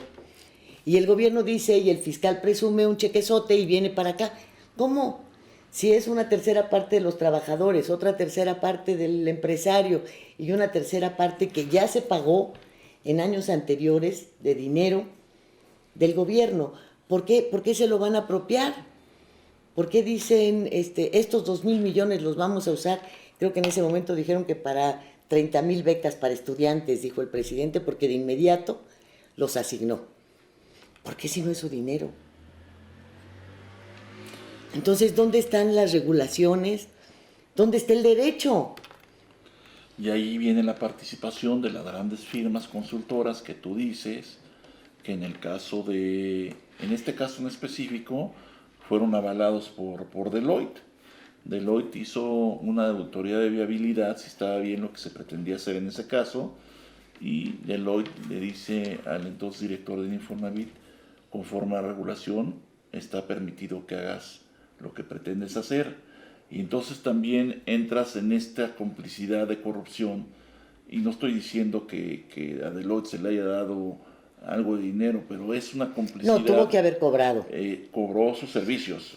Y el gobierno dice, y el fiscal presume un chequezote y viene para acá. ¿Cómo? Si es una tercera parte de los trabajadores, otra tercera parte del empresario y una tercera parte que ya se pagó en años anteriores de dinero del gobierno. ¿Por qué se lo van a apropiar? ¿Por qué dicen, estos 2,000 millones los vamos a usar? Creo que en ese momento dijeron que para 30,000 becas para estudiantes, dijo el presidente, porque de inmediato los asignó. ¿Por qué si no es su dinero? Entonces, ¿dónde están las regulaciones? ¿Dónde está el derecho? Y ahí viene la participación de las grandes firmas consultoras que tú dices, que en este caso en específico, fueron avalados por Deloitte. Deloitte hizo una auditoría de viabilidad, si estaba bien lo que se pretendía hacer en ese caso, y Deloitte le dice al entonces director del Infonavit, conforme a regulación, está permitido que hagas lo que pretendes hacer. Y entonces también entras en esta complicidad de corrupción, y no estoy diciendo que a Deloitte se le haya dado algo de dinero, pero es una complicidad. No, tuvo que haber cobrado. Cobró sus servicios.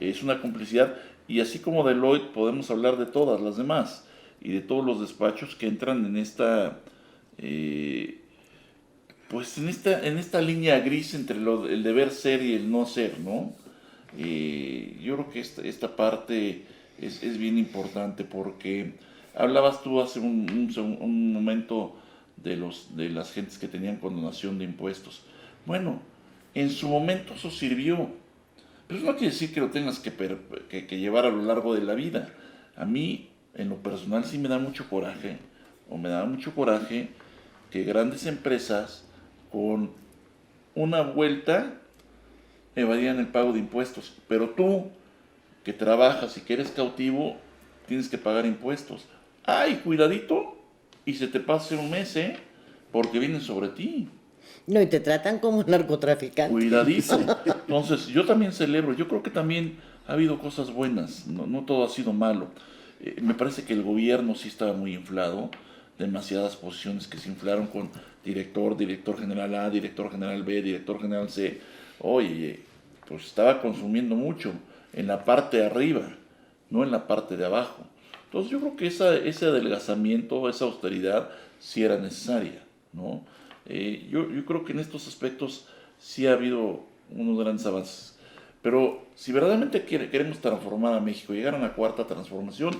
Es una complicidad, y así como Deloitte podemos hablar de todas las demás, y de todos los despachos que entran en esta... pues en esta línea gris entre el deber ser y el no ser, ¿no? Yo creo que esta parte es bien importante porque hablabas tú hace un momento de las gentes que tenían condonación de impuestos. Bueno, en su momento eso sirvió, pero eso no quiere decir que lo tengas que llevar a lo largo de la vida. A mí, en lo personal, sí me da mucho coraje, o me da mucho coraje que grandes empresas con una vuelta evadían el pago de impuestos, pero tú que trabajas y que eres cautivo, tienes que pagar impuestos. ¡Ay, cuidadito! Y se te pase un mes, porque vienen sobre ti. No, y te tratan como narcotraficante. Cuidadito. Entonces, yo también celebro, yo creo que también ha habido cosas buenas, no todo ha sido malo. Me parece que el gobierno sí estaba muy inflado, demasiadas posiciones que se inflaron con director general A, director general B, director general C. Oye, pues estaba consumiendo mucho en la parte de arriba, no en la parte de abajo. Entonces yo creo que ese adelgazamiento, esa austeridad sí era necesaria, ¿no? Yo creo que en estos aspectos sí ha habido unos grandes avances. Pero si verdaderamente queremos transformar a México, llegar a una cuarta transformación,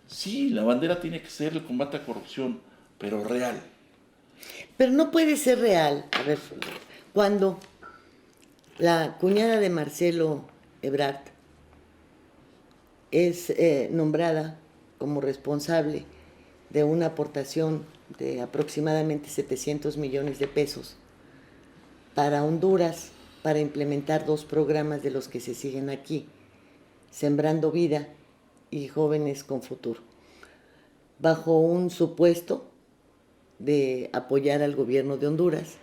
sí, la bandera tiene que ser el combate a corrupción, pero real. Pero no puede ser real. A ver, cuando la cuñada de Marcelo Ebrard es nombrada como responsable de una aportación de aproximadamente 700 millones de pesos para Honduras, para implementar 2 programas de los que se siguen aquí, Sembrando Vida y Jóvenes con Futuro, bajo un supuesto de apoyar al gobierno de Honduras.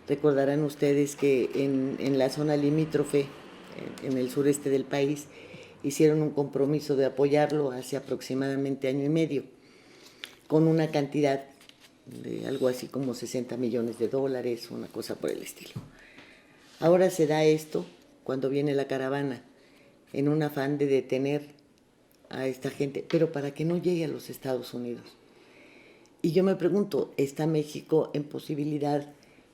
Recordarán ustedes que en la zona limítrofe, en el sureste del país, hicieron un compromiso de apoyarlo hace aproximadamente año y medio, con una cantidad de algo así como 60 millones de dólares, una cosa por el estilo. Ahora se da esto cuando viene la caravana, en un afán de detener a esta gente, pero para que no llegue a los Estados Unidos. Y yo me pregunto, ¿está México en posibilidad,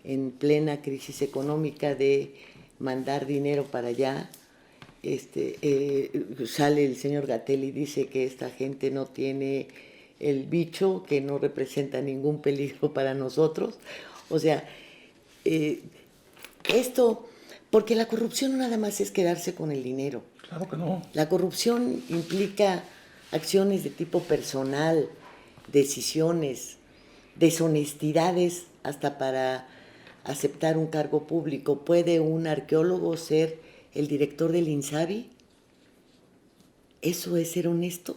en plena crisis económica, de mandar dinero para allá? Sale el señor Gatell y dice que esta gente no tiene el bicho, que no representa ningún peligro para nosotros. O sea, esto, porque la corrupción no nada más es quedarse con el dinero. Claro que no. La corrupción implica acciones de tipo personal, decisiones, deshonestidades hasta para aceptar un cargo público. ¿Puede un arqueólogo ser el director del INSABI? ¿Eso es ser honesto?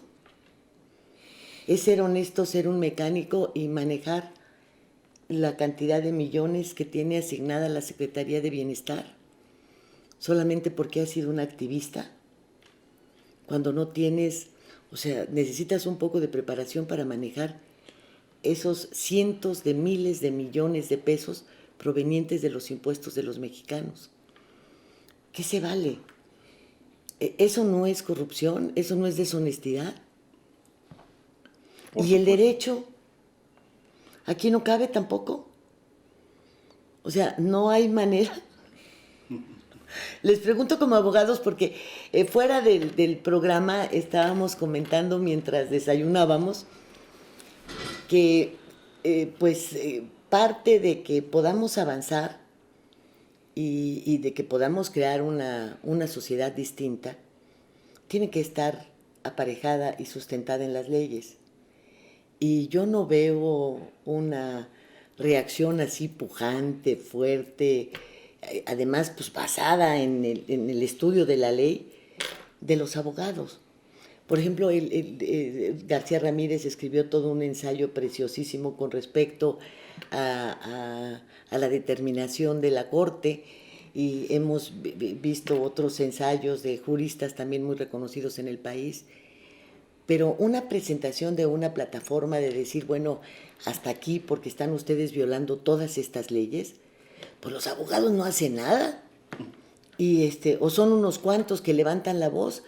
¿Es ser honesto ser un mecánico y manejar la cantidad de millones que tiene asignada la Secretaría de Bienestar solamente porque has sido un activista? Cuando no tienes, o sea, necesitas un poco de preparación para manejar esos cientos de miles de millones de pesos provenientes de los impuestos de los mexicanos. ¿Qué se vale? ¿Eso no es corrupción? ¿Eso no es deshonestidad? ¿Y el derecho? ¿Aquí no cabe tampoco? O sea, no hay manera. Les pregunto como abogados porque fuera del programa estábamos comentando mientras desayunábamos que parte de que podamos avanzar y de que podamos crear una sociedad distinta tiene que estar aparejada y sustentada en las leyes. Y yo no veo una reacción así pujante, fuerte, además pues basada en el estudio de la ley de los abogados. Por ejemplo, García Ramírez escribió todo un ensayo preciosísimo con respecto a la determinación de la Corte, y hemos visto otros ensayos de juristas también muy reconocidos en el país. Pero una presentación de una plataforma de decir, bueno, hasta aquí porque están ustedes violando todas estas leyes, pues los abogados no hacen nada. Y o son unos cuantos que levantan la voz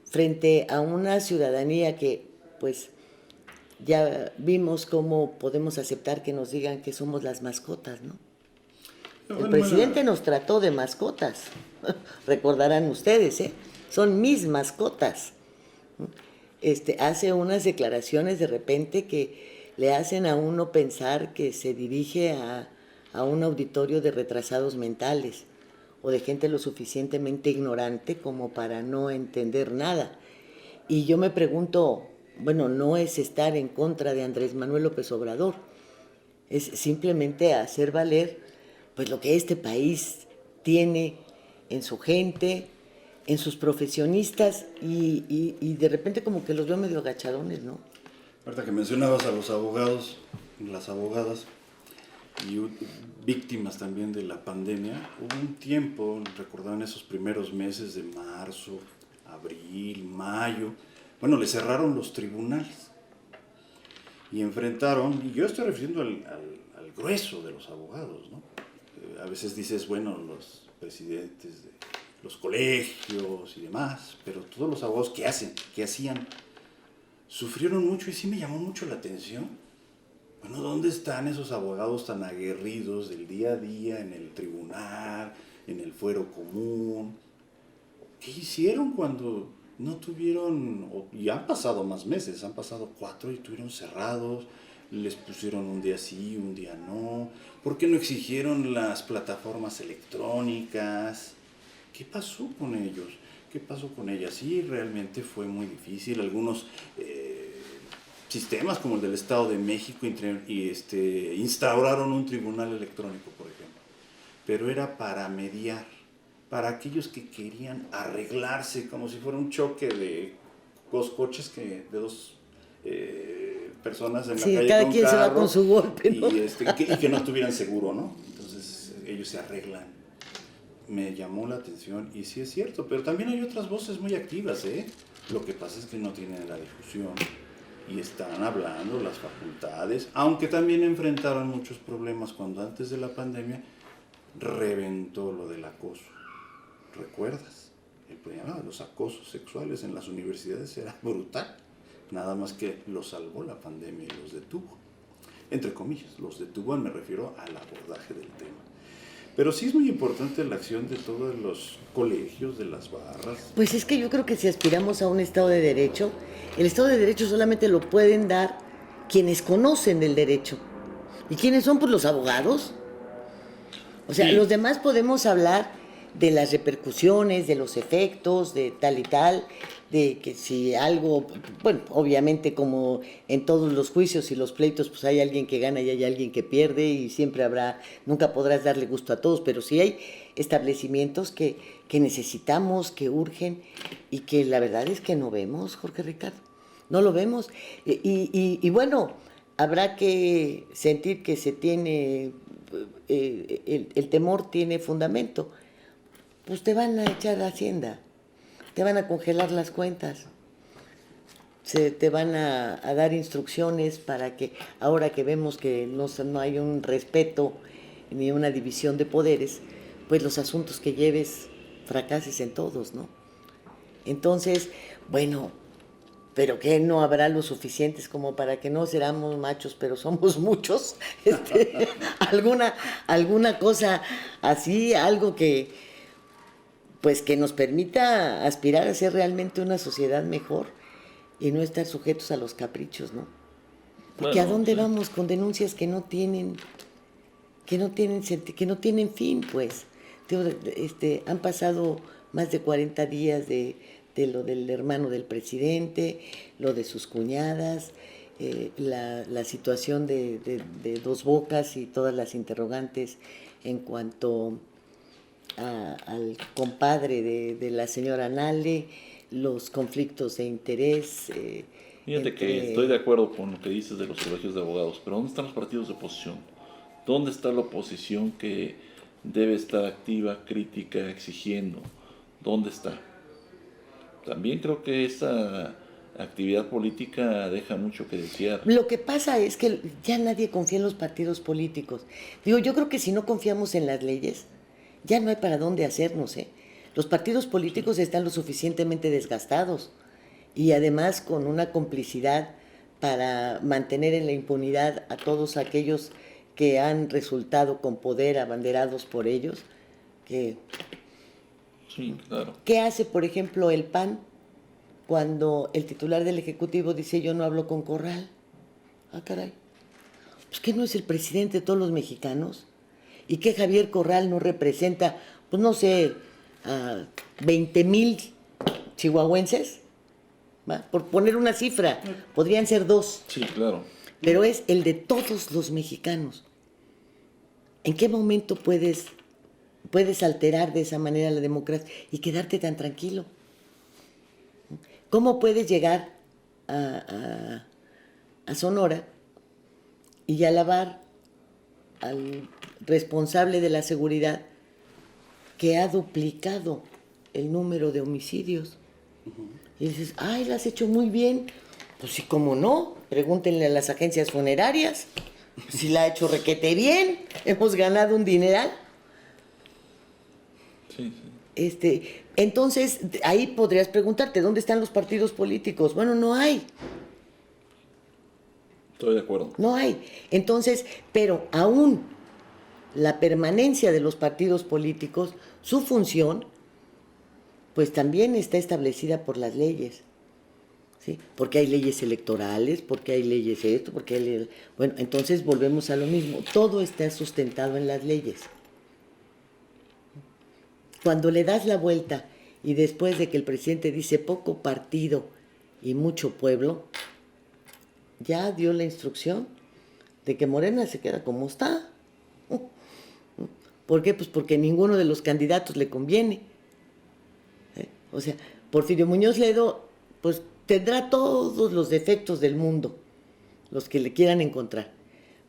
frente a una ciudadanía que, pues, ya vimos cómo podemos aceptar que nos digan que somos las mascotas, ¿no? El presidente nos trató de mascotas, recordarán ustedes, ¿eh? Son mis mascotas. Hace unas declaraciones de repente que le hacen a uno pensar que se dirige a un auditorio de retrasados mentales o de gente lo suficientemente ignorante como para no entender nada. Y yo me pregunto, bueno, no es estar en contra de Andrés Manuel López Obrador, es simplemente hacer valer pues lo que este país tiene en su gente, en sus profesionistas, y de repente como que los veo medio agachadones, ¿no? Ahorita que mencionabas a los abogados, las abogadas, y víctimas también de la pandemia, hubo un tiempo, recordaban esos primeros meses de marzo, abril, mayo, bueno, le cerraron los tribunales y enfrentaron, y yo estoy refiriendo al grueso de los abogados, ¿no? A veces dices, bueno, los presidentes de los colegios y demás, pero todos los abogados que hacían, sufrieron mucho y sí me llamó mucho la atención. Bueno, ¿dónde están esos abogados tan aguerridos del día a día en el tribunal, en el fuero común? ¿Qué hicieron cuando no tuvieron, y han pasado más meses, han pasado 4 y estuvieron cerrados, les pusieron un día sí, un día no? ¿Por qué no exigieron las plataformas electrónicas? ¿Qué pasó con ellos? ¿Qué pasó con ellas? Sí, realmente fue muy difícil. Algunos sistemas como el del Estado de México instauraron un tribunal electrónico, por ejemplo. Pero era para mediar, para aquellos que querían arreglarse, como si fuera un choque de dos coches, de dos personas en la calle cada con quien carro, se va con su golpe, ¿no? y que no tuvieran seguro, ¿no? Entonces ellos se arreglan. Me llamó la atención y sí es cierto, pero también hay otras voces muy activas, ¿eh? Lo que pasa es que no tienen la difusión y están hablando las facultades, aunque también enfrentaron muchos problemas cuando antes de la pandemia reventó lo del acoso. ¿Recuerdas? El problema de los acosos sexuales en las universidades era brutal, nada más que los salvó la pandemia y los detuvo. Entre comillas, los detuvo, me refiero al abordaje del tema. Pero sí es muy importante la acción de todos los colegios, de las barras. Pues es que yo creo que si aspiramos a un Estado de Derecho, el Estado de Derecho solamente lo pueden dar quienes conocen del derecho. ¿Y quiénes son? Pues los abogados. O sea, Sí. Los demás podemos hablar de las repercusiones, de los efectos, de tal y tal, de que si algo, bueno, obviamente como en todos los juicios y los pleitos, pues hay alguien que gana y hay alguien que pierde y siempre habrá, nunca podrás darle gusto a todos, pero sí hay establecimientos que necesitamos, que urgen y que la verdad es que no vemos, Jorge Ricardo, no lo vemos. Y bueno, habrá que sentir que se tiene, el temor tiene fundamento. Pues te van a echar a Hacienda, te van a congelar las cuentas, te van a dar instrucciones para que, ahora que vemos que no hay un respeto ni una división de poderes, pues los asuntos que lleves fracases en todos, ¿no? Entonces, bueno, pero que no habrá los suficientes como para que no seramos machos, pero somos muchos, alguna cosa así, algo que pues que nos permita aspirar a ser realmente una sociedad mejor y no estar sujetos a los caprichos, ¿no? Porque Bueno, ¿a dónde sí. vamos con denuncias que no tienen fin, pues? Han pasado más de 40 días de lo del hermano del presidente, lo de sus cuñadas, la situación de Dos Bocas y todas las interrogantes en cuanto al compadre de la señora Nale, los conflictos de interés. Fíjate que estoy de acuerdo con lo que dices de los colegios de abogados, pero ¿dónde están los partidos de oposición? ¿Dónde está la oposición que debe estar activa, crítica, exigiendo? ¿Dónde está? También creo que esa actividad política deja mucho que desear. Lo que pasa es que ya nadie confía en los partidos políticos. Digo, yo creo que si no confiamos en las leyes, ya no hay para dónde hacernos, ¿eh? Los partidos políticos están lo suficientemente desgastados y además con una complicidad para mantener en la impunidad a todos aquellos que han resultado con poder abanderados por ellos. Sí, claro. ¿Qué hace, por ejemplo, el PAN cuando el titular del Ejecutivo dice yo no hablo con Corral? Ah, caray. Pues que no es el presidente de todos los mexicanos y que Javier Corral no representa, pues no sé, a 20,000 chihuahuenses, ¿va? Por poner una cifra, podrían ser 2. Sí, claro. Pero es el de todos los mexicanos. ¿En qué momento puedes alterar de esa manera la democracia y quedarte tan tranquilo? ¿Cómo puedes llegar a Sonora y alabar al responsable de la seguridad que ha duplicado el número de homicidios? Y dices, ay, lo has hecho muy bien. Pues sí, cómo no, pregúntenle a las agencias funerarias si la ha hecho requete bien, hemos ganado un dineral. Sí, sí. Entonces, ahí podrías preguntarte, ¿dónde están los partidos políticos? Bueno, no hay. Estoy de acuerdo. No hay. Entonces, pero aún la permanencia de los partidos políticos, su función, pues también está establecida por las leyes. ¿Sí? Porque hay leyes electorales, porque hay leyes esto, porque hay leyes... Bueno, entonces volvemos a lo mismo. Todo está sustentado en las leyes. Cuando le das la vuelta y después de que el presidente dice poco partido y mucho pueblo, ya dio la instrucción de que Morena se queda como está. ¿Por qué? Pues porque ninguno de los candidatos le conviene. O sea, Porfirio Muñoz Ledo, pues tendrá todos los defectos del mundo, los que le quieran encontrar,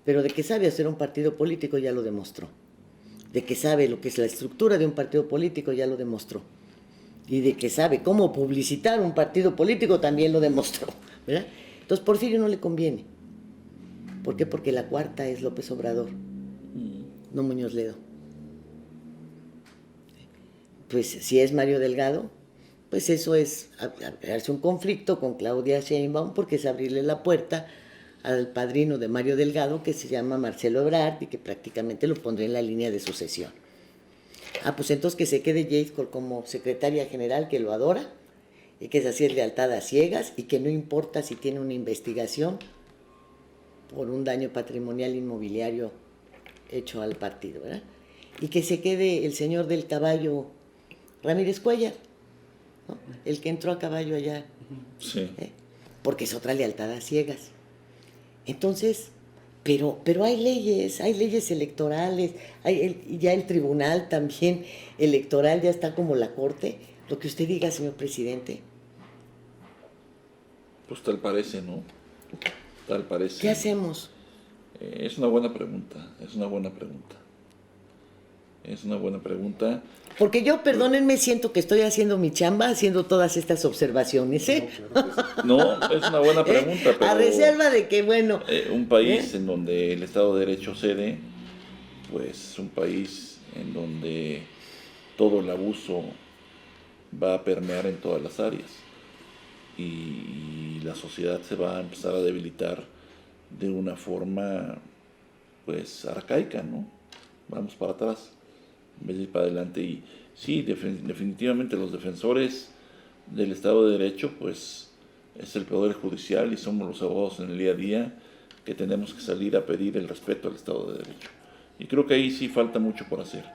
pero de que sabe hacer un partido político ya lo demostró. De que sabe lo que es la estructura de un partido político ya lo demostró. Y de que sabe cómo publicitar un partido político también lo demostró, ¿verdad? Entonces Porfirio no le conviene. ¿Por qué? Porque la cuarta es López Obrador, no Muñoz Ledo. Pues si es Mario Delgado, pues eso es hace un conflicto con Claudia Sheinbaum porque es abrirle la puerta al padrino de Mario Delgado que se llama Marcelo Ebrard y que prácticamente lo pondré en la línea de sucesión. Ah, pues entonces que se quede Jade como secretaria general, que lo adora y que es así, es lealtad a ciegas y que no importa si tiene una investigación por un daño patrimonial inmobiliario hecho al partido, ¿verdad? Y que se quede el señor del caballo Ramírez Cuellar, ¿no? El que entró a caballo allá, Sí. Porque es otra lealtad a ciegas. Entonces, pero hay leyes electorales, ya el tribunal también electoral ya está como la corte. Lo que usted diga, señor presidente. Pues tal parece, ¿no? Tal parece. ¿Qué hacemos? Es una buena pregunta, es una buena pregunta. Es una buena pregunta. Porque yo, perdónenme, siento que estoy haciendo mi chamba, haciendo todas estas observaciones, ¿eh? No, es una buena pregunta, pero... A reserva de que, bueno... un país en donde el Estado de Derecho cede, pues un país en donde todo el abuso va a permear en todas las áreas. Y la sociedad se va a empezar a debilitar de una forma, pues, arcaica, ¿no? Vamos para atrás, en vez de ir para adelante. Y sí, definitivamente los defensores del Estado de Derecho, pues, es el Poder Judicial y somos los abogados en el día a día que tenemos que salir a pedir el respeto al Estado de Derecho. Y creo que ahí sí falta mucho por hacer.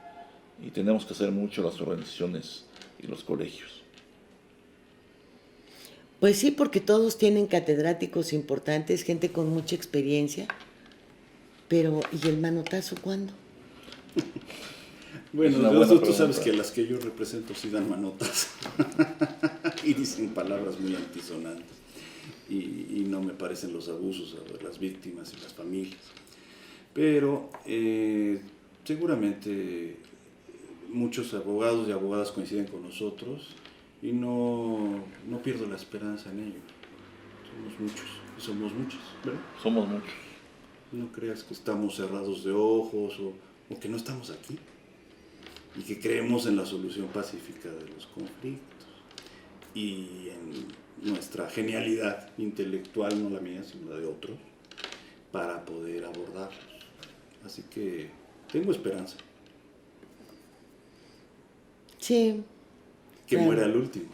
Y tenemos que hacer mucho las organizaciones y los colegios. Pues sí, porque todos tienen catedráticos importantes, gente con mucha experiencia, pero ¿y el manotazo cuándo? Bueno, tú sabes que las que yo represento sí dan manotas y dicen palabras muy antisonantes y no me parecen los abusos a las víctimas y las familias. Pero seguramente muchos abogados y abogadas coinciden con nosotros y no pierdo la esperanza en ello. Somos muchos, ¿verdad? Somos muchos. No creas que estamos cerrados de ojos o que no estamos aquí y que creemos en la solución pacífica de los conflictos y en nuestra genialidad intelectual, no la mía, sino la de otros, para poder abordarlos. Así que tengo esperanza. Sí. Que Claro. muera el último.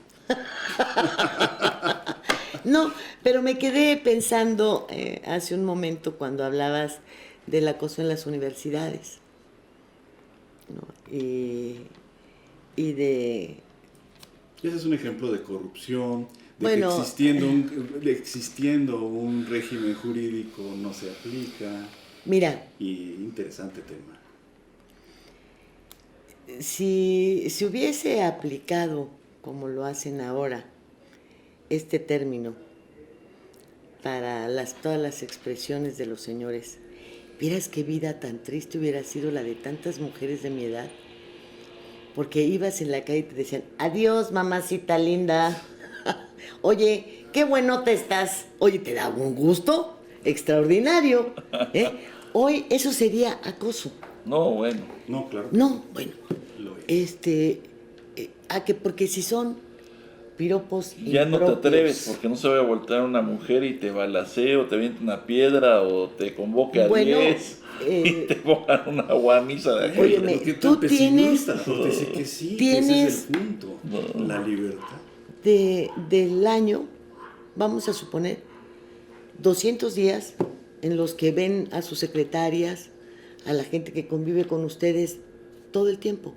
No, pero me quedé pensando hace un momento cuando hablabas del acoso en las universidades, ¿no? Y de... Ese es un ejemplo de corrupción, de Bueno, que existiendo un régimen jurídico no se aplica. mira, Y interesante tema. si se hubiese aplicado, como lo hacen ahora, este término para todas las expresiones de los señores, vieras qué vida tan triste hubiera sido la de tantas mujeres de mi edad, porque ibas en la calle y te decían, adiós mamacita linda, oye, qué bueno te estás, oye, te da un gusto extraordinario, ¿eh? Hoy eso sería acoso. No, bueno. No, claro. No, bueno, Lo es. porque si son piropos Ya no te impropios. atreves porque no se vaya a voltear una mujer y te balacee o te aviente una piedra o te convoque a Bueno, 10 y te pongan una guamisa de aquella. Óyeme, ¿Por qué tú tan pesimista? tienes- Porque sé que sí, que tienes- ese es el punto. No. La libertad. Del año, vamos a suponer, 200 días en los que ven a sus secretarias, a la gente que convive con ustedes todo el tiempo.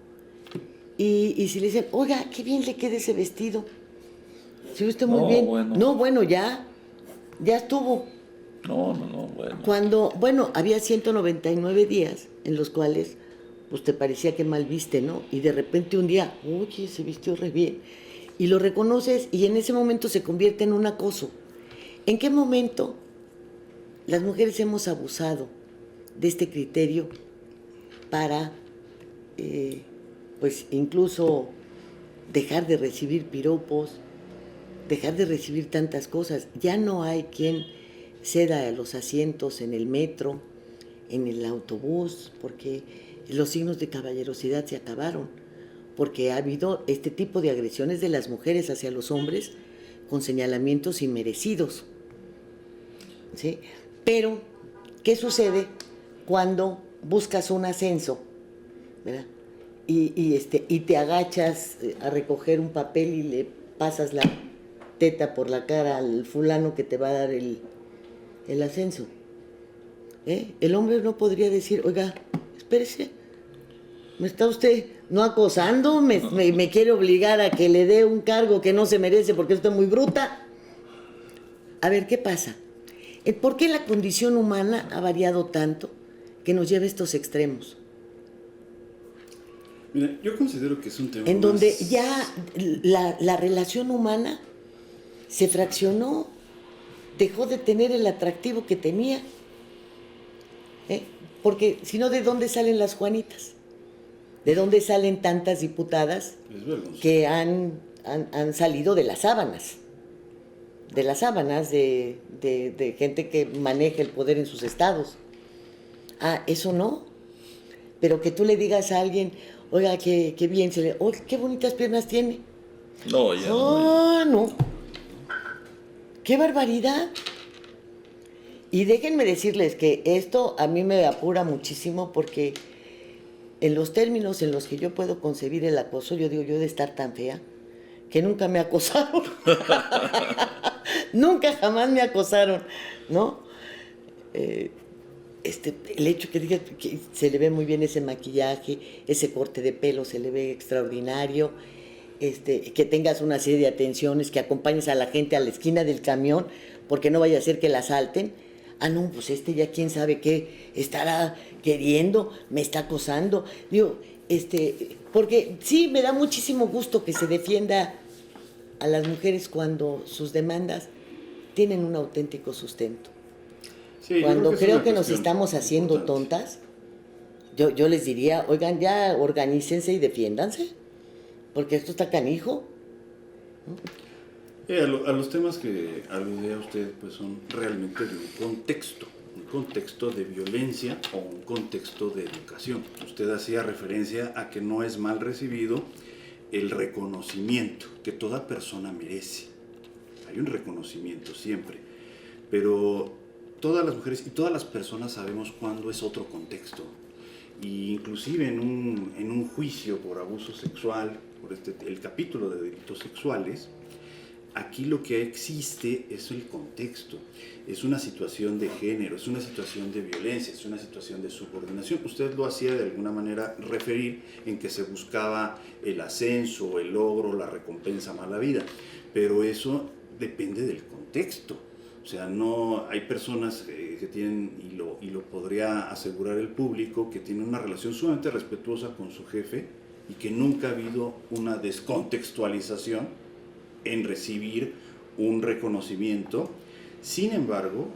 Y si le dicen, oiga, qué bien le queda ese vestido. Se viste muy No, bien. bueno. No, bueno, ya estuvo. No, bueno. Cuando, había 199 días en los cuales, pues te parecía que mal viste, ¿no? Y de repente un día, oye, se vistió re bien. Y lo reconoces y en ese momento se convierte en un acoso. ¿En qué momento las mujeres hemos abusado de este criterio para, pues incluso dejar de recibir piropos, dejar de recibir tantas cosas? Ya no hay quien ceda los asientos en el metro, en el autobús, porque los signos de caballerosidad se acabaron, porque ha habido este tipo de agresiones de las mujeres hacia los hombres con señalamientos inmerecidos, ¿sí? Pero, ¿qué sucede cuando buscas un ascenso, ¿verdad? Y te agachas a recoger un papel y le pasas la teta por la cara al fulano que te va a dar el ascenso? El hombre no podría decir, oiga, espérese, ¿me está usted no acosando? ¿Me quiere obligar a que le dé un cargo que no se merece porque estoy muy bruta? A ver, ¿qué pasa? ¿Por qué la condición humana ha variado tanto que nos lleva a estos extremos? Mira, yo considero que es un tema En donde más- ya la relación humana se fraccionó, dejó de tener el atractivo que tenía. Porque si no, ¿de dónde salen las Juanitas? ¿De dónde salen tantas diputadas Es vergonzoso. que han salido de las sábanas? De las sábanas de gente que maneja el poder en sus estados. Eso no. Pero que tú le digas a alguien, oiga, qué bien se le... Oye, qué bonitas piernas tiene. No, ya no. No. ¡Qué barbaridad! Y déjenme decirles que esto a mí me apura muchísimo porque en los términos en los que yo puedo concebir el acoso, yo digo, yo de estar tan fea que nunca me acosaron. Nunca jamás me acosaron, ¿no? El hecho que diga que se le ve muy bien ese maquillaje, ese corte de pelo se le ve extraordinario, que tengas una serie de atenciones, que acompañes a la gente a la esquina del camión, porque no vaya a ser que la asalten. No, pues ya quién sabe qué estará queriendo, me está acosando. Digo, porque sí me da muchísimo gusto que se defienda a las mujeres cuando sus demandas tienen un auténtico sustento. Sí, yo Cuando es creo una que nos cuestión estamos haciendo importante. tontas, yo les diría, oigan, ya organícense y defiéndanse, porque esto está canijo. A los temas que aludía usted pues son realmente de un contexto de violencia o un contexto de educación. Usted hacía referencia a que no es mal recibido el reconocimiento que toda persona merece. Hay un reconocimiento siempre, pero todas las mujeres y todas las personas sabemos cuándo es otro contexto. Y inclusive en un juicio por abuso sexual, por el capítulo de delitos sexuales, aquí lo que existe es el contexto, es una situación de género, es una situación de violencia, es una situación de subordinación. Usted lo hacía de alguna manera referir en que se buscaba el ascenso, el logro, la recompensa mala vida, pero eso depende del contexto. O sea, no hay personas que tienen, y lo podría asegurar el público, que tienen una relación sumamente respetuosa con su jefe y que nunca ha habido una descontextualización en recibir un reconocimiento. Sin embargo,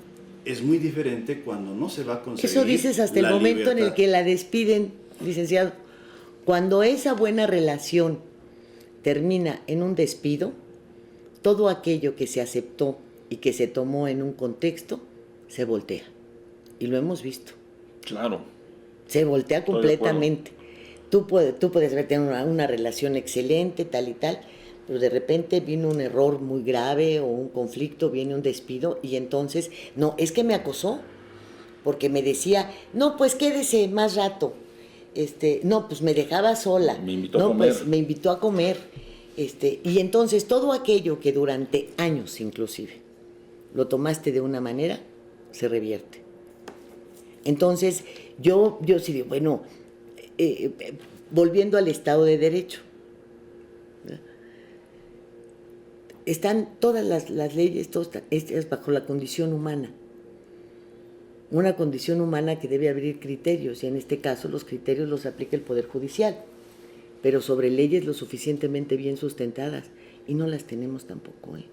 es muy diferente cuando no se va a conseguir. Eso dices hasta el momento en el que la despiden, licenciado. Cuando esa buena relación termina en un despido, todo aquello que se aceptó y que se tomó en un contexto, se voltea. Y lo hemos visto. Claro. Se voltea completamente. Tú puedes ver tener una relación excelente, tal y tal, pero de repente vino un error muy grave o un conflicto, viene un despido y entonces, no, es que me acosó, porque me decía, no, pues quédese más rato, no, pues me dejaba sola, me invitó no, a comer. pues me invitó a comer, y entonces todo aquello que durante años inclusive lo tomaste de una manera, se revierte. Entonces, yo sí digo, bueno, volviendo al Estado de Derecho, ¿verdad? Están todas las leyes, todas hechas bajo la condición humana. Una condición humana que debe abrir criterios, y en este caso los criterios los aplica el Poder Judicial, pero sobre leyes lo suficientemente bien sustentadas, y no las tenemos tampoco, ¿eh?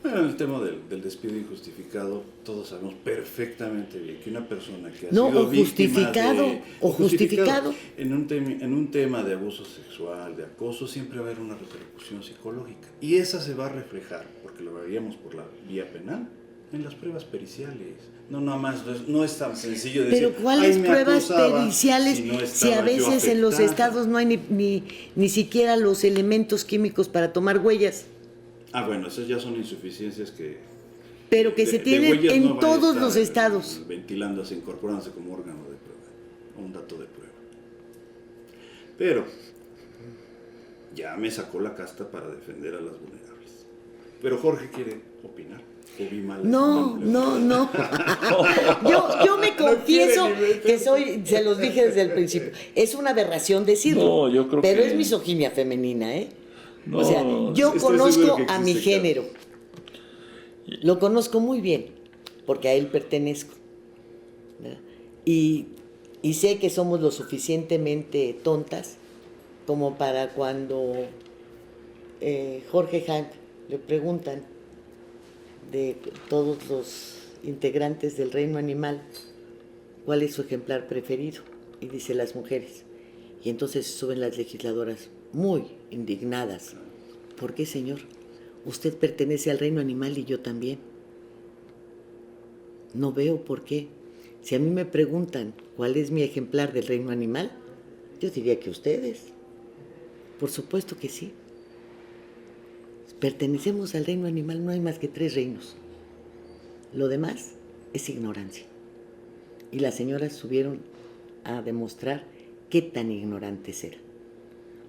Bueno, en el tema del despido injustificado, todos sabemos perfectamente bien que una persona que ha No, sido o justificado, o justificado. en un tema de abuso sexual, de acoso, siempre va a haber una repercusión psicológica. Y esa se va a reflejar, porque lo veríamos por la vía penal, en las pruebas periciales. No, nada más, no es tan sencillo decir, pero ¿cuáles "Ay, me pruebas acosaba", periciales si no si a estaba yo veces en los afectada? estados no hay ni siquiera los elementos químicos para tomar huellas? Ah, bueno, esas ya son insuficiencias que... Pero que se tienen huellas en no vaya a todos estar los estados. ventilándose, incorporándose como órgano de prueba, un dato de prueba. Pero ya me sacó la casta para defender a las vulnerables. Pero Jorge quiere opinar. ¿O vi mal? No. Yo me confieso que soy, se los dije desde el principio, es una aberración decirlo, No, yo creo pero que- es misoginia femenina, ¿eh? No, o sea, yo estoy conozco seguro que a mi existe, género, lo conozco muy bien, porque a él pertenezco, ¿verdad? Y sé que somos lo suficientemente tontas como para cuando Jorge Hank le preguntan de todos los integrantes del reino animal cuál es su ejemplar preferido, y dice las mujeres, y entonces suben las legisladoras muy indignadas. ¿Por qué, señor? Usted pertenece al reino animal y yo también. No veo por qué. Si a mí me preguntan cuál es mi ejemplar del reino animal, yo diría que ustedes. Por supuesto que sí. Pertenecemos al reino animal, no hay más que 3 reinos. Lo demás es ignorancia. Y las señoras subieron a demostrar qué tan ignorantes eran.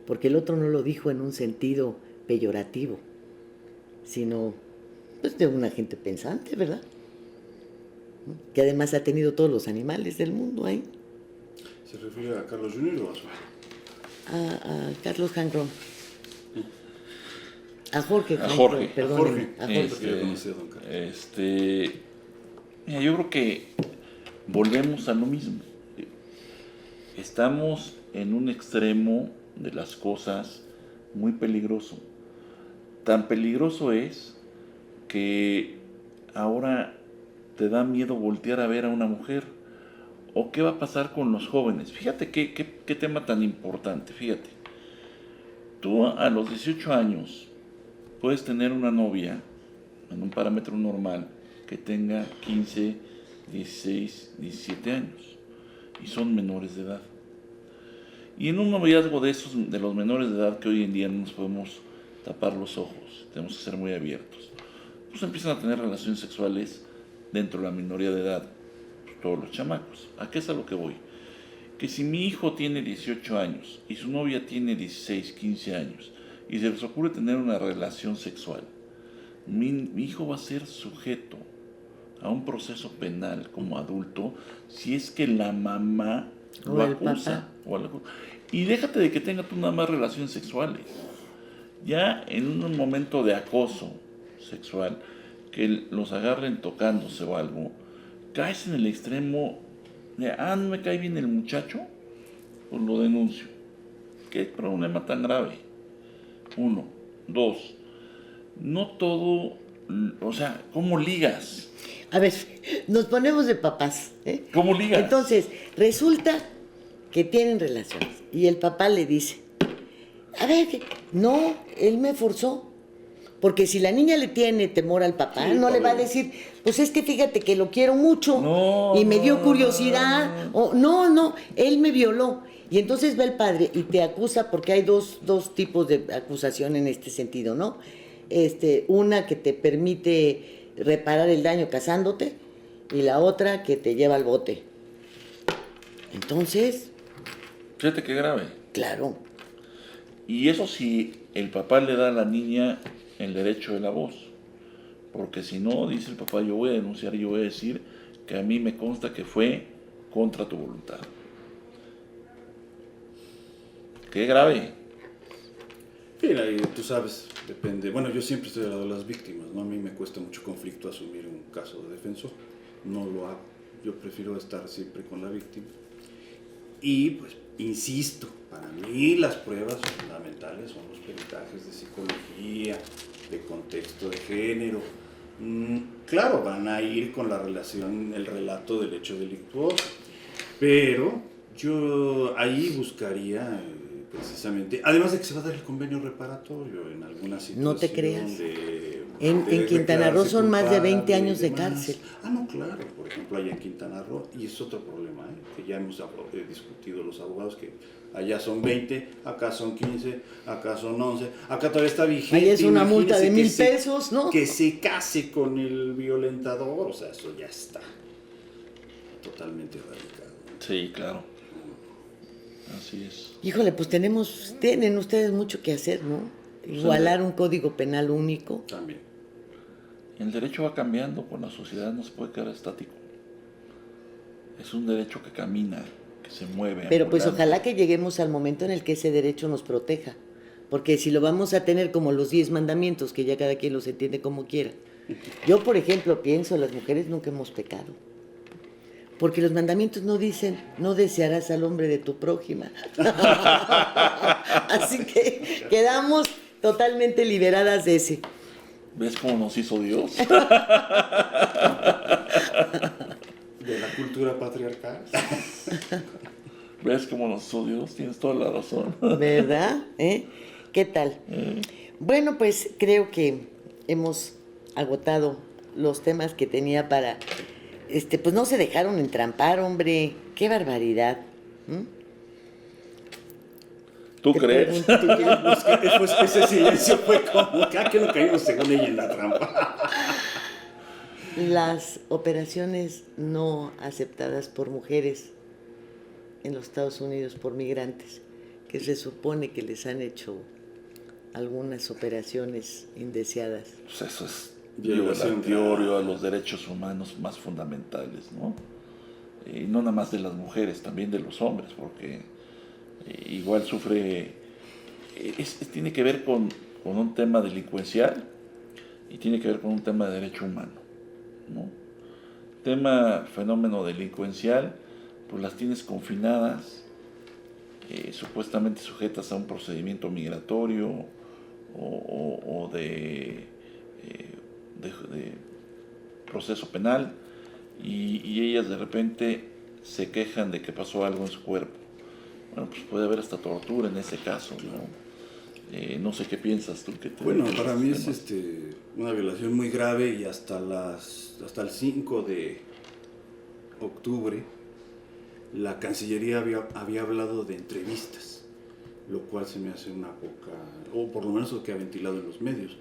Porque el otro no lo dijo en un sentido peyorativo, sino pues, de una gente pensante, ¿verdad? Que además ha tenido todos los animales del mundo ahí. ¿Se refiere a Carlos Jr. o a su? A Carlos Jangrón. A Jorge. A Jorge. Perdón. A Jorge. Porque yo conocí a don Carlos. Mira, yo creo que volvemos a lo mismo. Estamos en un extremo de las cosas muy peligroso. Tan peligroso es que ahora te da miedo voltear a ver a una mujer. ¿O qué va a pasar con los jóvenes? Fíjate qué tema tan importante. Fíjate, tú a los 18 años puedes tener una novia en un parámetro normal que tenga 15, 16, 17 años y son menores de edad. Y en un noviazgo de los menores de edad, que hoy en día no nos podemos tapar los ojos, tenemos que ser muy abiertos, pues empiezan a tener relaciones sexuales dentro de la minoría de edad, pues, todos los chamacos. ¿A qué es a lo que voy? Que si mi hijo tiene 18 años y su novia tiene 16, 15 años y se les ocurre tener una relación sexual, mi hijo va a ser sujeto a un proceso penal como adulto si es que la mamá O lo el acusa. papá. Y déjate de que tenga tú nada más relaciones sexuales. Ya en un momento de acoso sexual, que los agarren tocándose o algo, caes en el extremo de, no me cae bien el muchacho, pues lo denuncio. ¿Qué problema tan grave? 1, 2, no todo, o sea, ¿cómo ligas? A ver, nos ponemos de papás, ¿eh? ¿Cómo ligas? Entonces, resulta que tienen relaciones y el papá le dice, a ver, no, él me forzó. Porque si la niña le tiene temor al papá, Sí, no le va a Pablo. decir, pues es que fíjate que lo quiero mucho No, y me dio no, curiosidad. O no, él me violó. Y entonces va el padre y te acusa, porque hay dos tipos de acusación en este sentido, ¿no? Una que te permite reparar el daño casándote y la otra que te lleva al bote. Entonces, Fíjate qué grave. claro, Y eso si el papá le da a la niña el derecho de la voz. Porque si no, dice el papá, yo voy a denunciar y yo voy a decir que a mí me consta que fue contra tu voluntad. Qué grave. Mira, y tú sabes, depende. Bueno, yo siempre estoy al lado de las víctimas, ¿no? A mí me cuesta mucho conflicto asumir un caso de defensor. No lo hago. Yo prefiero estar siempre con la víctima. Y pues, insisto, para mí las pruebas fundamentales son los peritajes de psicología, de contexto de género. Claro, van a ir con la relación, el relato del hecho delictuoso, pero yo ahí buscaría precisamente, además de que se va a dar el convenio reparatorio en alguna situación. No te creas. De En Quintana Roo son más de 20 años de cárcel. No, claro, por ejemplo, allá en Quintana Roo, y es otro problema, que ya hemos discutido los abogados, que allá son 20, acá son 15, acá son 11, acá todavía está vigente. ahí es una multa de Imagínense 1,000 pesos, ¿no? Que se case con el violentador, o sea, eso ya está totalmente erradicado. Sí, claro. Así es. Híjole, pues tienen ustedes mucho que hacer, ¿no? Igualar un código penal único. También. El derecho va cambiando con la sociedad, no se puede quedar estático. Es un derecho que camina, que se mueve. Pero pues ambulante. ojalá que lleguemos al momento en el que ese derecho nos proteja. Porque si lo vamos a tener como los 10 mandamientos, que ya cada quien los entiende como quiera. Yo, por ejemplo, pienso, las mujeres nunca hemos pecado. Porque los mandamientos no dicen, no desearás al hombre de tu prójima. Así que quedamos totalmente liberadas de ese. ¿Ves cómo nos hizo Dios? De la cultura patriarcal. ¿Ves cómo nos hizo Dios? Tienes toda la razón. ¿Verdad? ¿Qué tal? Bueno, pues creo que hemos agotado los temas que tenía para... pues no se dejaron entrampar, hombre. ¡Qué barbaridad! ¿Tú Te crees? pregunto, Ese silencio fue como que no caímos según ella en la trampa. las operaciones no aceptadas por mujeres en los Estados Unidos por migrantes, que se supone que les han hecho algunas operaciones indeseadas. Pues eso es Violación violatorio a los derechos humanos más fundamentales, ¿no? Y no nada más de las mujeres, también de los hombres, porque igual sufre, tiene que ver con un tema delincuencial y tiene que ver con un tema de derecho humano, ¿no? Tema fenómeno delincuencial, pues las tienes confinadas, supuestamente sujetas a un procedimiento migratorio o de proceso penal, y ellas de repente se quejan de que pasó algo en su cuerpo. Bueno, pues puede haber hasta tortura en ese caso, ¿no? No sé qué piensas tú. Bueno, para mí es una violación muy grave, y hasta el 5 de octubre la Cancillería había hablado de entrevistas, lo cual se me hace una poca, o por lo menos lo que ha ventilado en los medios.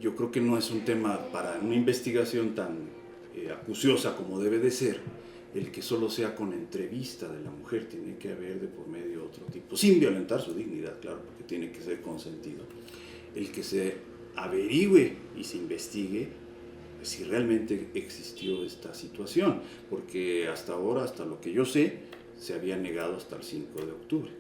Yo creo que no es un tema para una investigación tan acuciosa como debe de ser, el que solo sea con entrevista de la mujer, tiene que haber de por medio otro tipo, sin violentar su dignidad, claro, porque tiene que ser consentido, el que se averigüe y se investigue si realmente existió esta situación, porque hasta ahora, hasta lo que yo sé, se había negado hasta el 5 de octubre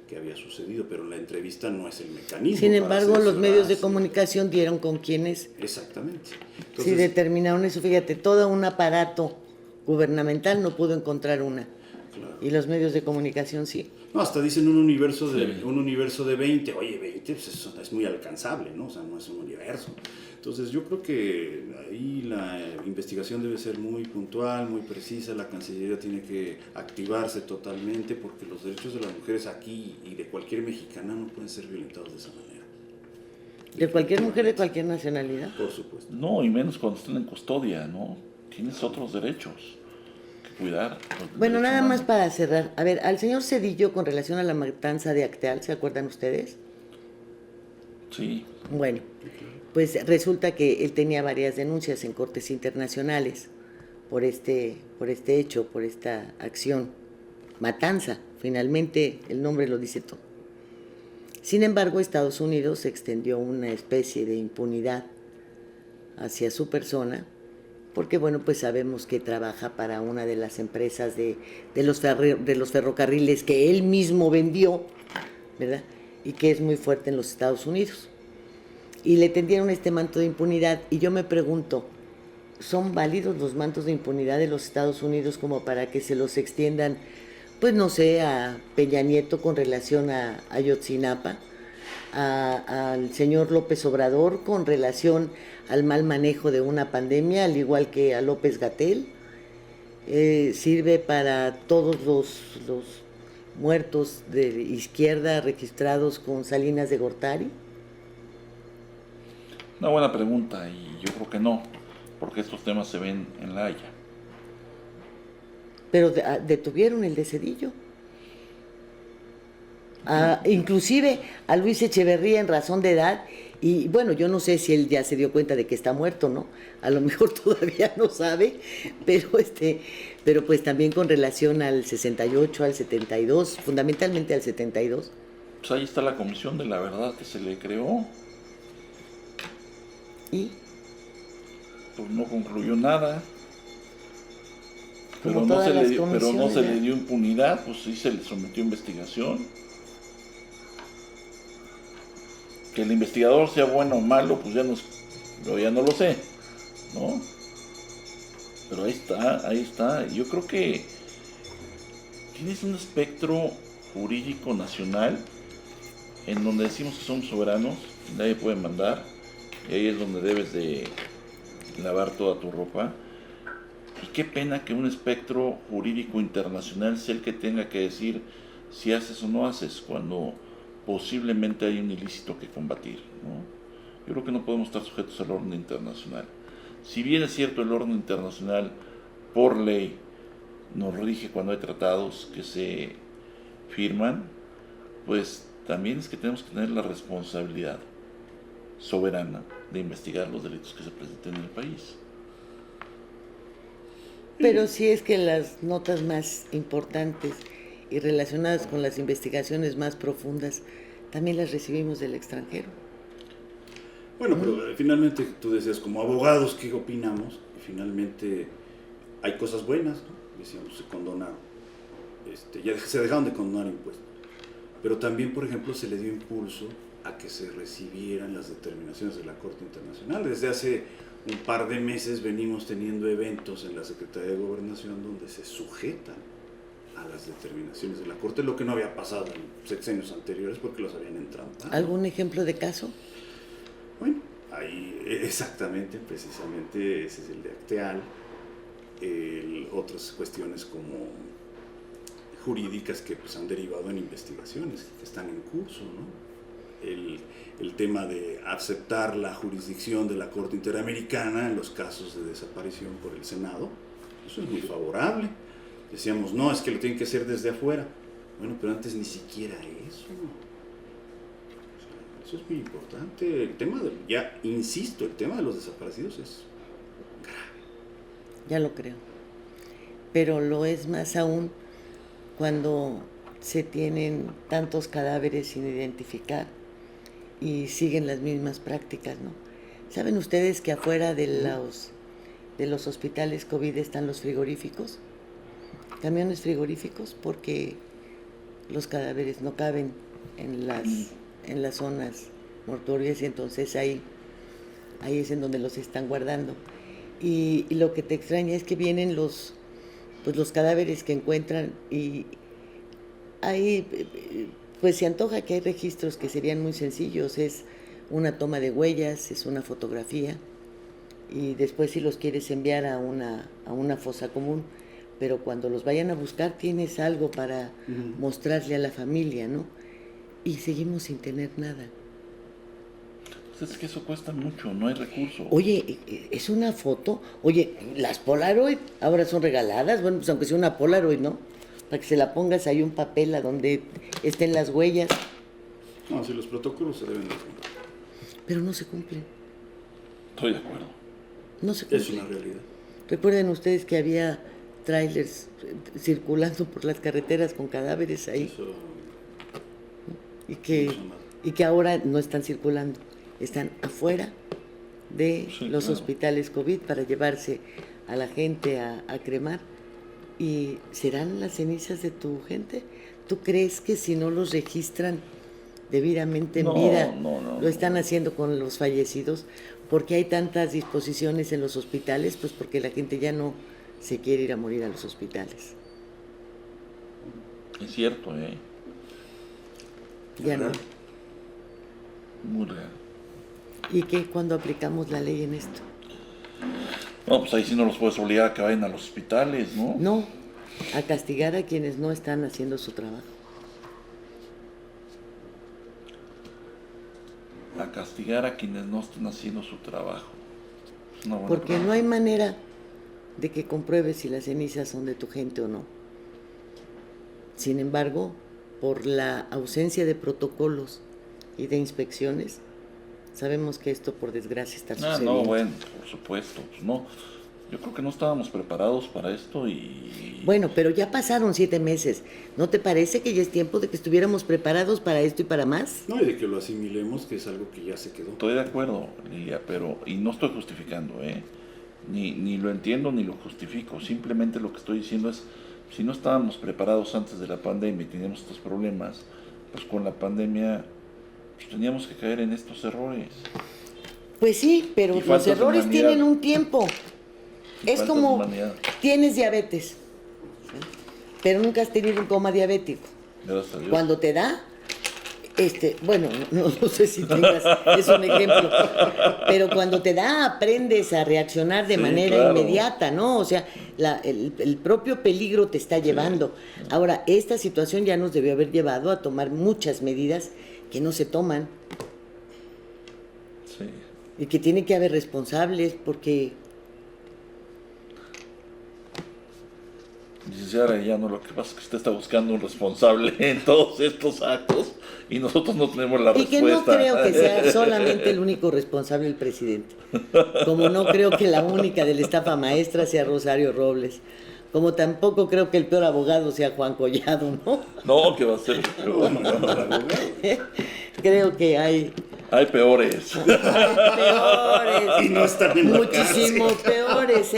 que había sucedido, pero la entrevista no es el mecanismo. Sin embargo, los medios de sí. comunicación dieron con quienes Exactamente. Entonces, sí determinaron eso. Fíjate, todo un aparato gubernamental no pudo encontrar una. claro. Y los medios de comunicación sí. No, hasta dicen un universo de 20, oye, 20 pues eso es muy alcanzable, ¿no? O sea, no es un universo. Entonces yo creo que ahí la investigación debe ser muy puntual, muy precisa, la Cancillería tiene que activarse totalmente porque los derechos de las mujeres aquí y de cualquier mexicana no pueden ser violentados de esa manera. De cualquier mujer de cualquier nacionalidad. Por supuesto. No, y menos cuando están en custodia, ¿no? Tienes otros derechos que cuidar. Bueno, nada más para cerrar. A ver, al señor Zedillo con relación a la matanza de Acteal, ¿se acuerdan ustedes? Sí. Bueno, pues resulta que él tenía varias denuncias en cortes internacionales por este hecho, por esta acción. Matanza, finalmente el nombre lo dice todo. Sin embargo, Estados Unidos extendió una especie de impunidad hacia su persona, porque bueno, pues sabemos que trabaja para una de las empresas de los ferrocarriles que él mismo vendió, ¿verdad? Y que es muy fuerte en los Estados Unidos. Y le tendieron este manto de impunidad, y yo me pregunto, ¿son válidos los mantos de impunidad de los Estados Unidos como para que se los extiendan, pues no sé, a Peña Nieto con relación a Ayotzinapa, al señor López Obrador con relación al mal manejo de una pandemia, al igual que a López-Gatell? Sirve para todos los muertos de izquierda registrados con Salinas de Gortari? Una buena pregunta, y yo creo que no, porque estos temas se ven en La Haya. Pero detuvieron el de Zedillo. Inclusive a Luis Echeverría en razón de edad, y bueno, yo no sé si él ya se dio cuenta de que está muerto, ¿no? A lo mejor todavía no sabe, pero pues también con relación al 68, al 72, fundamentalmente al 72. Pues ahí está la Comisión de la Verdad que se le creó, Y pues no concluyó nada. Como Pero todas las pero no se comisiones, le ¿eh? dio impunidad, pues sí se le sometió a investigación. Que el investigador sea bueno o malo, pues yo ya no lo sé, ¿no? Pero ahí está. Yo creo que tienes un espectro jurídico nacional en donde decimos que somos soberanos, nadie puede mandar, y ahí es donde debes de lavar toda tu ropa. Y qué pena que un espectro jurídico internacional sea el que tenga que decir si haces o no haces, cuando posiblemente hay un ilícito que combatir, ¿no? Yo creo que no podemos estar sujetos al orden internacional. Si bien es cierto, el orden internacional por ley nos rige cuando hay tratados que se firman, pues también es que tenemos que tener la responsabilidad soberana de investigar los delitos que se presenten en el país. Pero sí es que las notas más importantes y relacionadas con las investigaciones más profundas también las recibimos del extranjero. Bueno, pero finalmente tú decías, como abogados, ¿qué opinamos? Finalmente hay cosas buenas, ¿no? Decíamos, se condonaron, ya se dejaron de condonar impuestos. Pero también, por ejemplo, se le dio impulso a que se recibieran las determinaciones de la Corte Internacional. Desde hace un par de meses venimos teniendo eventos en la Secretaría de Gobernación donde se sujetan a las determinaciones de la Corte, lo que no había pasado en sexenios anteriores porque los habían entrampado. ¿Algún ejemplo de caso? Bueno, ahí exactamente, precisamente ese es el de Acteal. Otras cuestiones como jurídicas que pues han derivado en investigaciones que están en curso, ¿no? El tema de aceptar la jurisdicción de la Corte Interamericana en los casos de desaparición por el Senado, eso es muy favorable. Decíamos, no, es que lo tienen que hacer desde afuera. Bueno, pero antes ni siquiera eso. O sea, eso es muy importante. El tema ya insisto, el tema de los desaparecidos es grave. ya lo creo. Pero lo es más aún cuando se tienen tantos cadáveres sin identificar y siguen las mismas prácticas, ¿no? ¿Saben ustedes que afuera de los hospitales COVID están los frigoríficos? Camiones frigoríficos, porque los cadáveres no caben en las zonas mortuorias, y entonces ahí es en donde los están guardando. Y lo que te extraña es que vienen los cadáveres que encuentran, y ahí pues se antoja que hay registros que serían muy sencillos, es una toma de huellas, es una fotografía, y después si los quieres enviar a una fosa común, pero cuando los vayan a buscar tienes algo para mostrarle a la familia, ¿no? Y seguimos sin tener nada. Pues es que eso cuesta mucho, no hay recursos. Oye, es una foto. Oye, las Polaroid ahora son regaladas, bueno, pues aunque sea una Polaroid, ¿no? Para que se la pongas ahí un papel a donde estén las huellas. No, si los protocolos se deben de cumplir. Pero no se cumplen. Estoy de acuerdo. No se cumplen. Es una realidad. Recuerden ustedes que había trailers circulando por las carreteras con cadáveres ahí. Eso Y que ahora no están circulando, están afuera de los hospitales COVID para llevarse a la gente a cremar. ¿Y serán las cenizas de tu gente? ¿Tú crees que si no los registran debidamente en vida, lo están haciendo con los fallecidos? ¿Por qué hay tantas disposiciones en los hospitales? Pues porque la gente ya no se quiere ir a morir a los hospitales. Es cierto, Ya no. Muy real. ¿Y qué cuando aplicamos la ley en esto? No, pues ahí sí no los puedes obligar a que vayan a los hospitales, ¿no? No, a castigar a quienes no están haciendo su trabajo. A castigar a quienes no están haciendo su trabajo. Es una buena Porque pregunta. no hay manera de que compruebes si las cenizas son de tu gente o no. Sin embargo, por la ausencia de protocolos y de inspecciones, sabemos que esto, por desgracia, está sucediendo. No, bueno, por supuesto. Pues no, yo creo que no estábamos preparados para esto y... Bueno, pero ya pasaron 7 meses. ¿No te parece que ya es tiempo de que estuviéramos preparados para esto y para más? No, y de que lo asimilemos, que es algo que ya se quedó. Estoy de acuerdo, Lilia, pero... Y no estoy justificando, Ni lo entiendo ni lo justifico. Simplemente lo que estoy diciendo es, si no estábamos preparados antes de la pandemia y teníamos estos problemas, pues con la pandemia pues teníamos que caer en estos errores. Pues sí, pero Y los faltas de errores humanidad. tienen un tiempo. Y Es faltas de como humanidad. tienes diabetes, pero nunca has tenido un coma diabético. Gracias a Dios. Cuando te da, bueno, no sé si tengas, es un ejemplo, pero cuando te da aprendes a reaccionar de Sí, manera claro. inmediata, ¿no? O sea, el propio peligro te está llevando. Ahora, esta situación ya nos debió haber llevado a tomar muchas medidas que no se toman Sí. y que tiene que haber responsables, porque Licenciada Arellano, lo que pasa es que usted está buscando un responsable en todos estos actos y nosotros no tenemos la y que respuesta. no creo que sea solamente el único responsable el presidente, como no creo que la única de la estafa maestra sea Rosario Robles, como tampoco creo que el peor abogado sea Juan Collado, ¿no? No, que va a ser. Pero bueno, vamos al abogado. Creo que hay Hay peores. peores, Y no están en la muchísimo peores,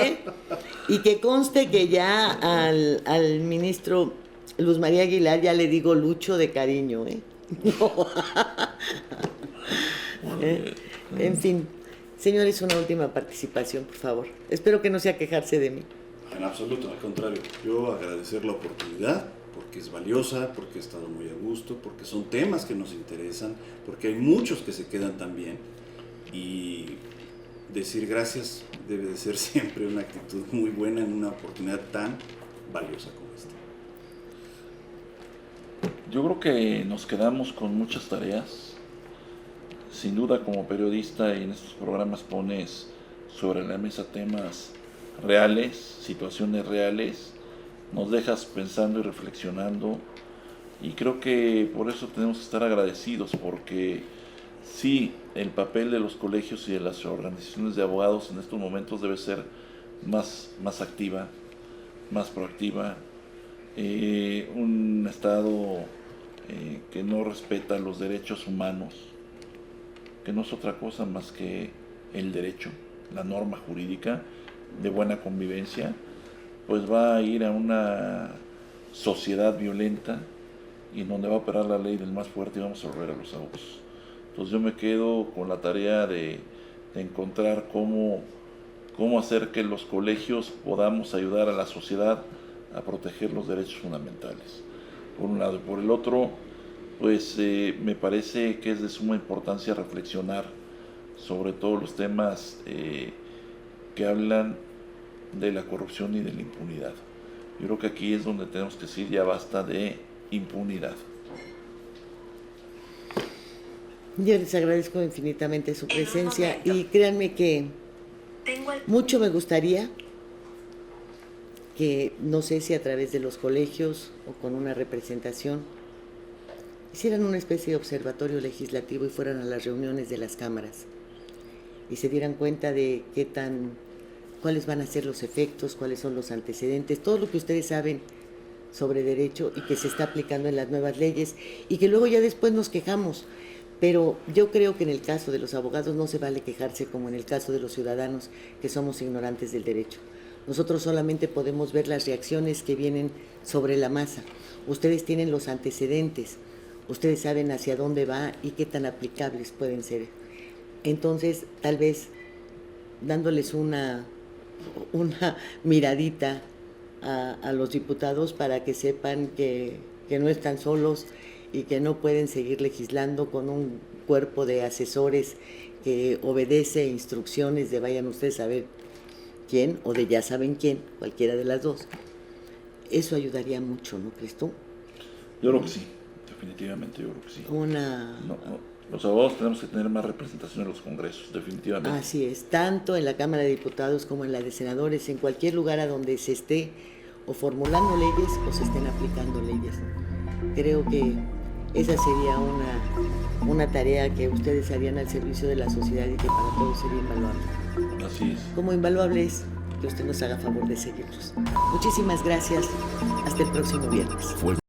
Y que conste que ya al ministro Luz María Aguilar ya le digo Lucho de cariño, En fin, señores, una última participación, por favor. Espero que no sea quejarse de mí. En absoluto, al contrario. Yo agradecer la oportunidad, porque es valiosa, porque he estado muy a gusto, porque son temas que nos interesan, porque hay muchos que se quedan también. Y decir gracias debe de ser siempre una actitud muy buena en una oportunidad tan valiosa como esta. Yo creo que nos quedamos con muchas tareas. Sin duda, como periodista y en estos programas pones sobre la mesa temas reales, situaciones reales, nos dejas pensando y reflexionando, y creo que por eso tenemos que estar agradecidos, porque sí, el papel de los colegios y de las organizaciones de abogados en estos momentos debe ser más activa, más proactiva, un Estado que no respeta los derechos humanos, que no es otra cosa más que el derecho, la norma jurídica de buena convivencia, pues va a ir a una sociedad violenta y en donde va a operar la ley del más fuerte y vamos a volver a los abusos. Entonces yo me quedo con la tarea de encontrar cómo hacer que los colegios podamos ayudar a la sociedad a proteger los derechos fundamentales, por un lado. Y por el otro, pues me parece que es de suma importancia reflexionar sobre todos los temas que hablan de la corrupción y de la impunidad. Yo creo que aquí es donde tenemos que decir ya basta de impunidad. Yo les agradezco infinitamente su presencia y créanme que mucho me gustaría que, no sé si a través de los colegios o con una representación, hicieran una especie de observatorio legislativo y fueran a las reuniones de las cámaras y se dieran cuenta de cuáles van a ser los efectos, cuáles son los antecedentes, todo lo que ustedes saben sobre derecho y que se está aplicando en las nuevas leyes y que luego ya después nos quejamos. Pero yo creo que en el caso de los abogados no se vale quejarse como en el caso de los ciudadanos que somos ignorantes del derecho. Nosotros solamente podemos ver las reacciones que vienen sobre la masa. Ustedes tienen los antecedentes, ustedes saben hacia dónde va y qué tan aplicables pueden ser. Entonces, tal vez dándoles una miradita a los diputados para que sepan que no están solos y que no pueden seguir legislando con un cuerpo de asesores que obedece instrucciones de vayan ustedes a ver quién o de ya saben quién, cualquiera de las dos. Eso ayudaría mucho, ¿no crees tú? Yo creo que sí, definitivamente yo creo que sí. Los abogados tenemos que tener más representación en los congresos, definitivamente. Así es, tanto en la Cámara de Diputados como en la de Senadores, en cualquier lugar a donde se esté o formulando leyes o se estén aplicando leyes. Creo que esa sería una tarea que ustedes harían al servicio de la sociedad y que para todos sería invaluable. Así es. Como invaluable es que usted nos haga favor de seguirlos. Muchísimas gracias. Hasta el próximo viernes.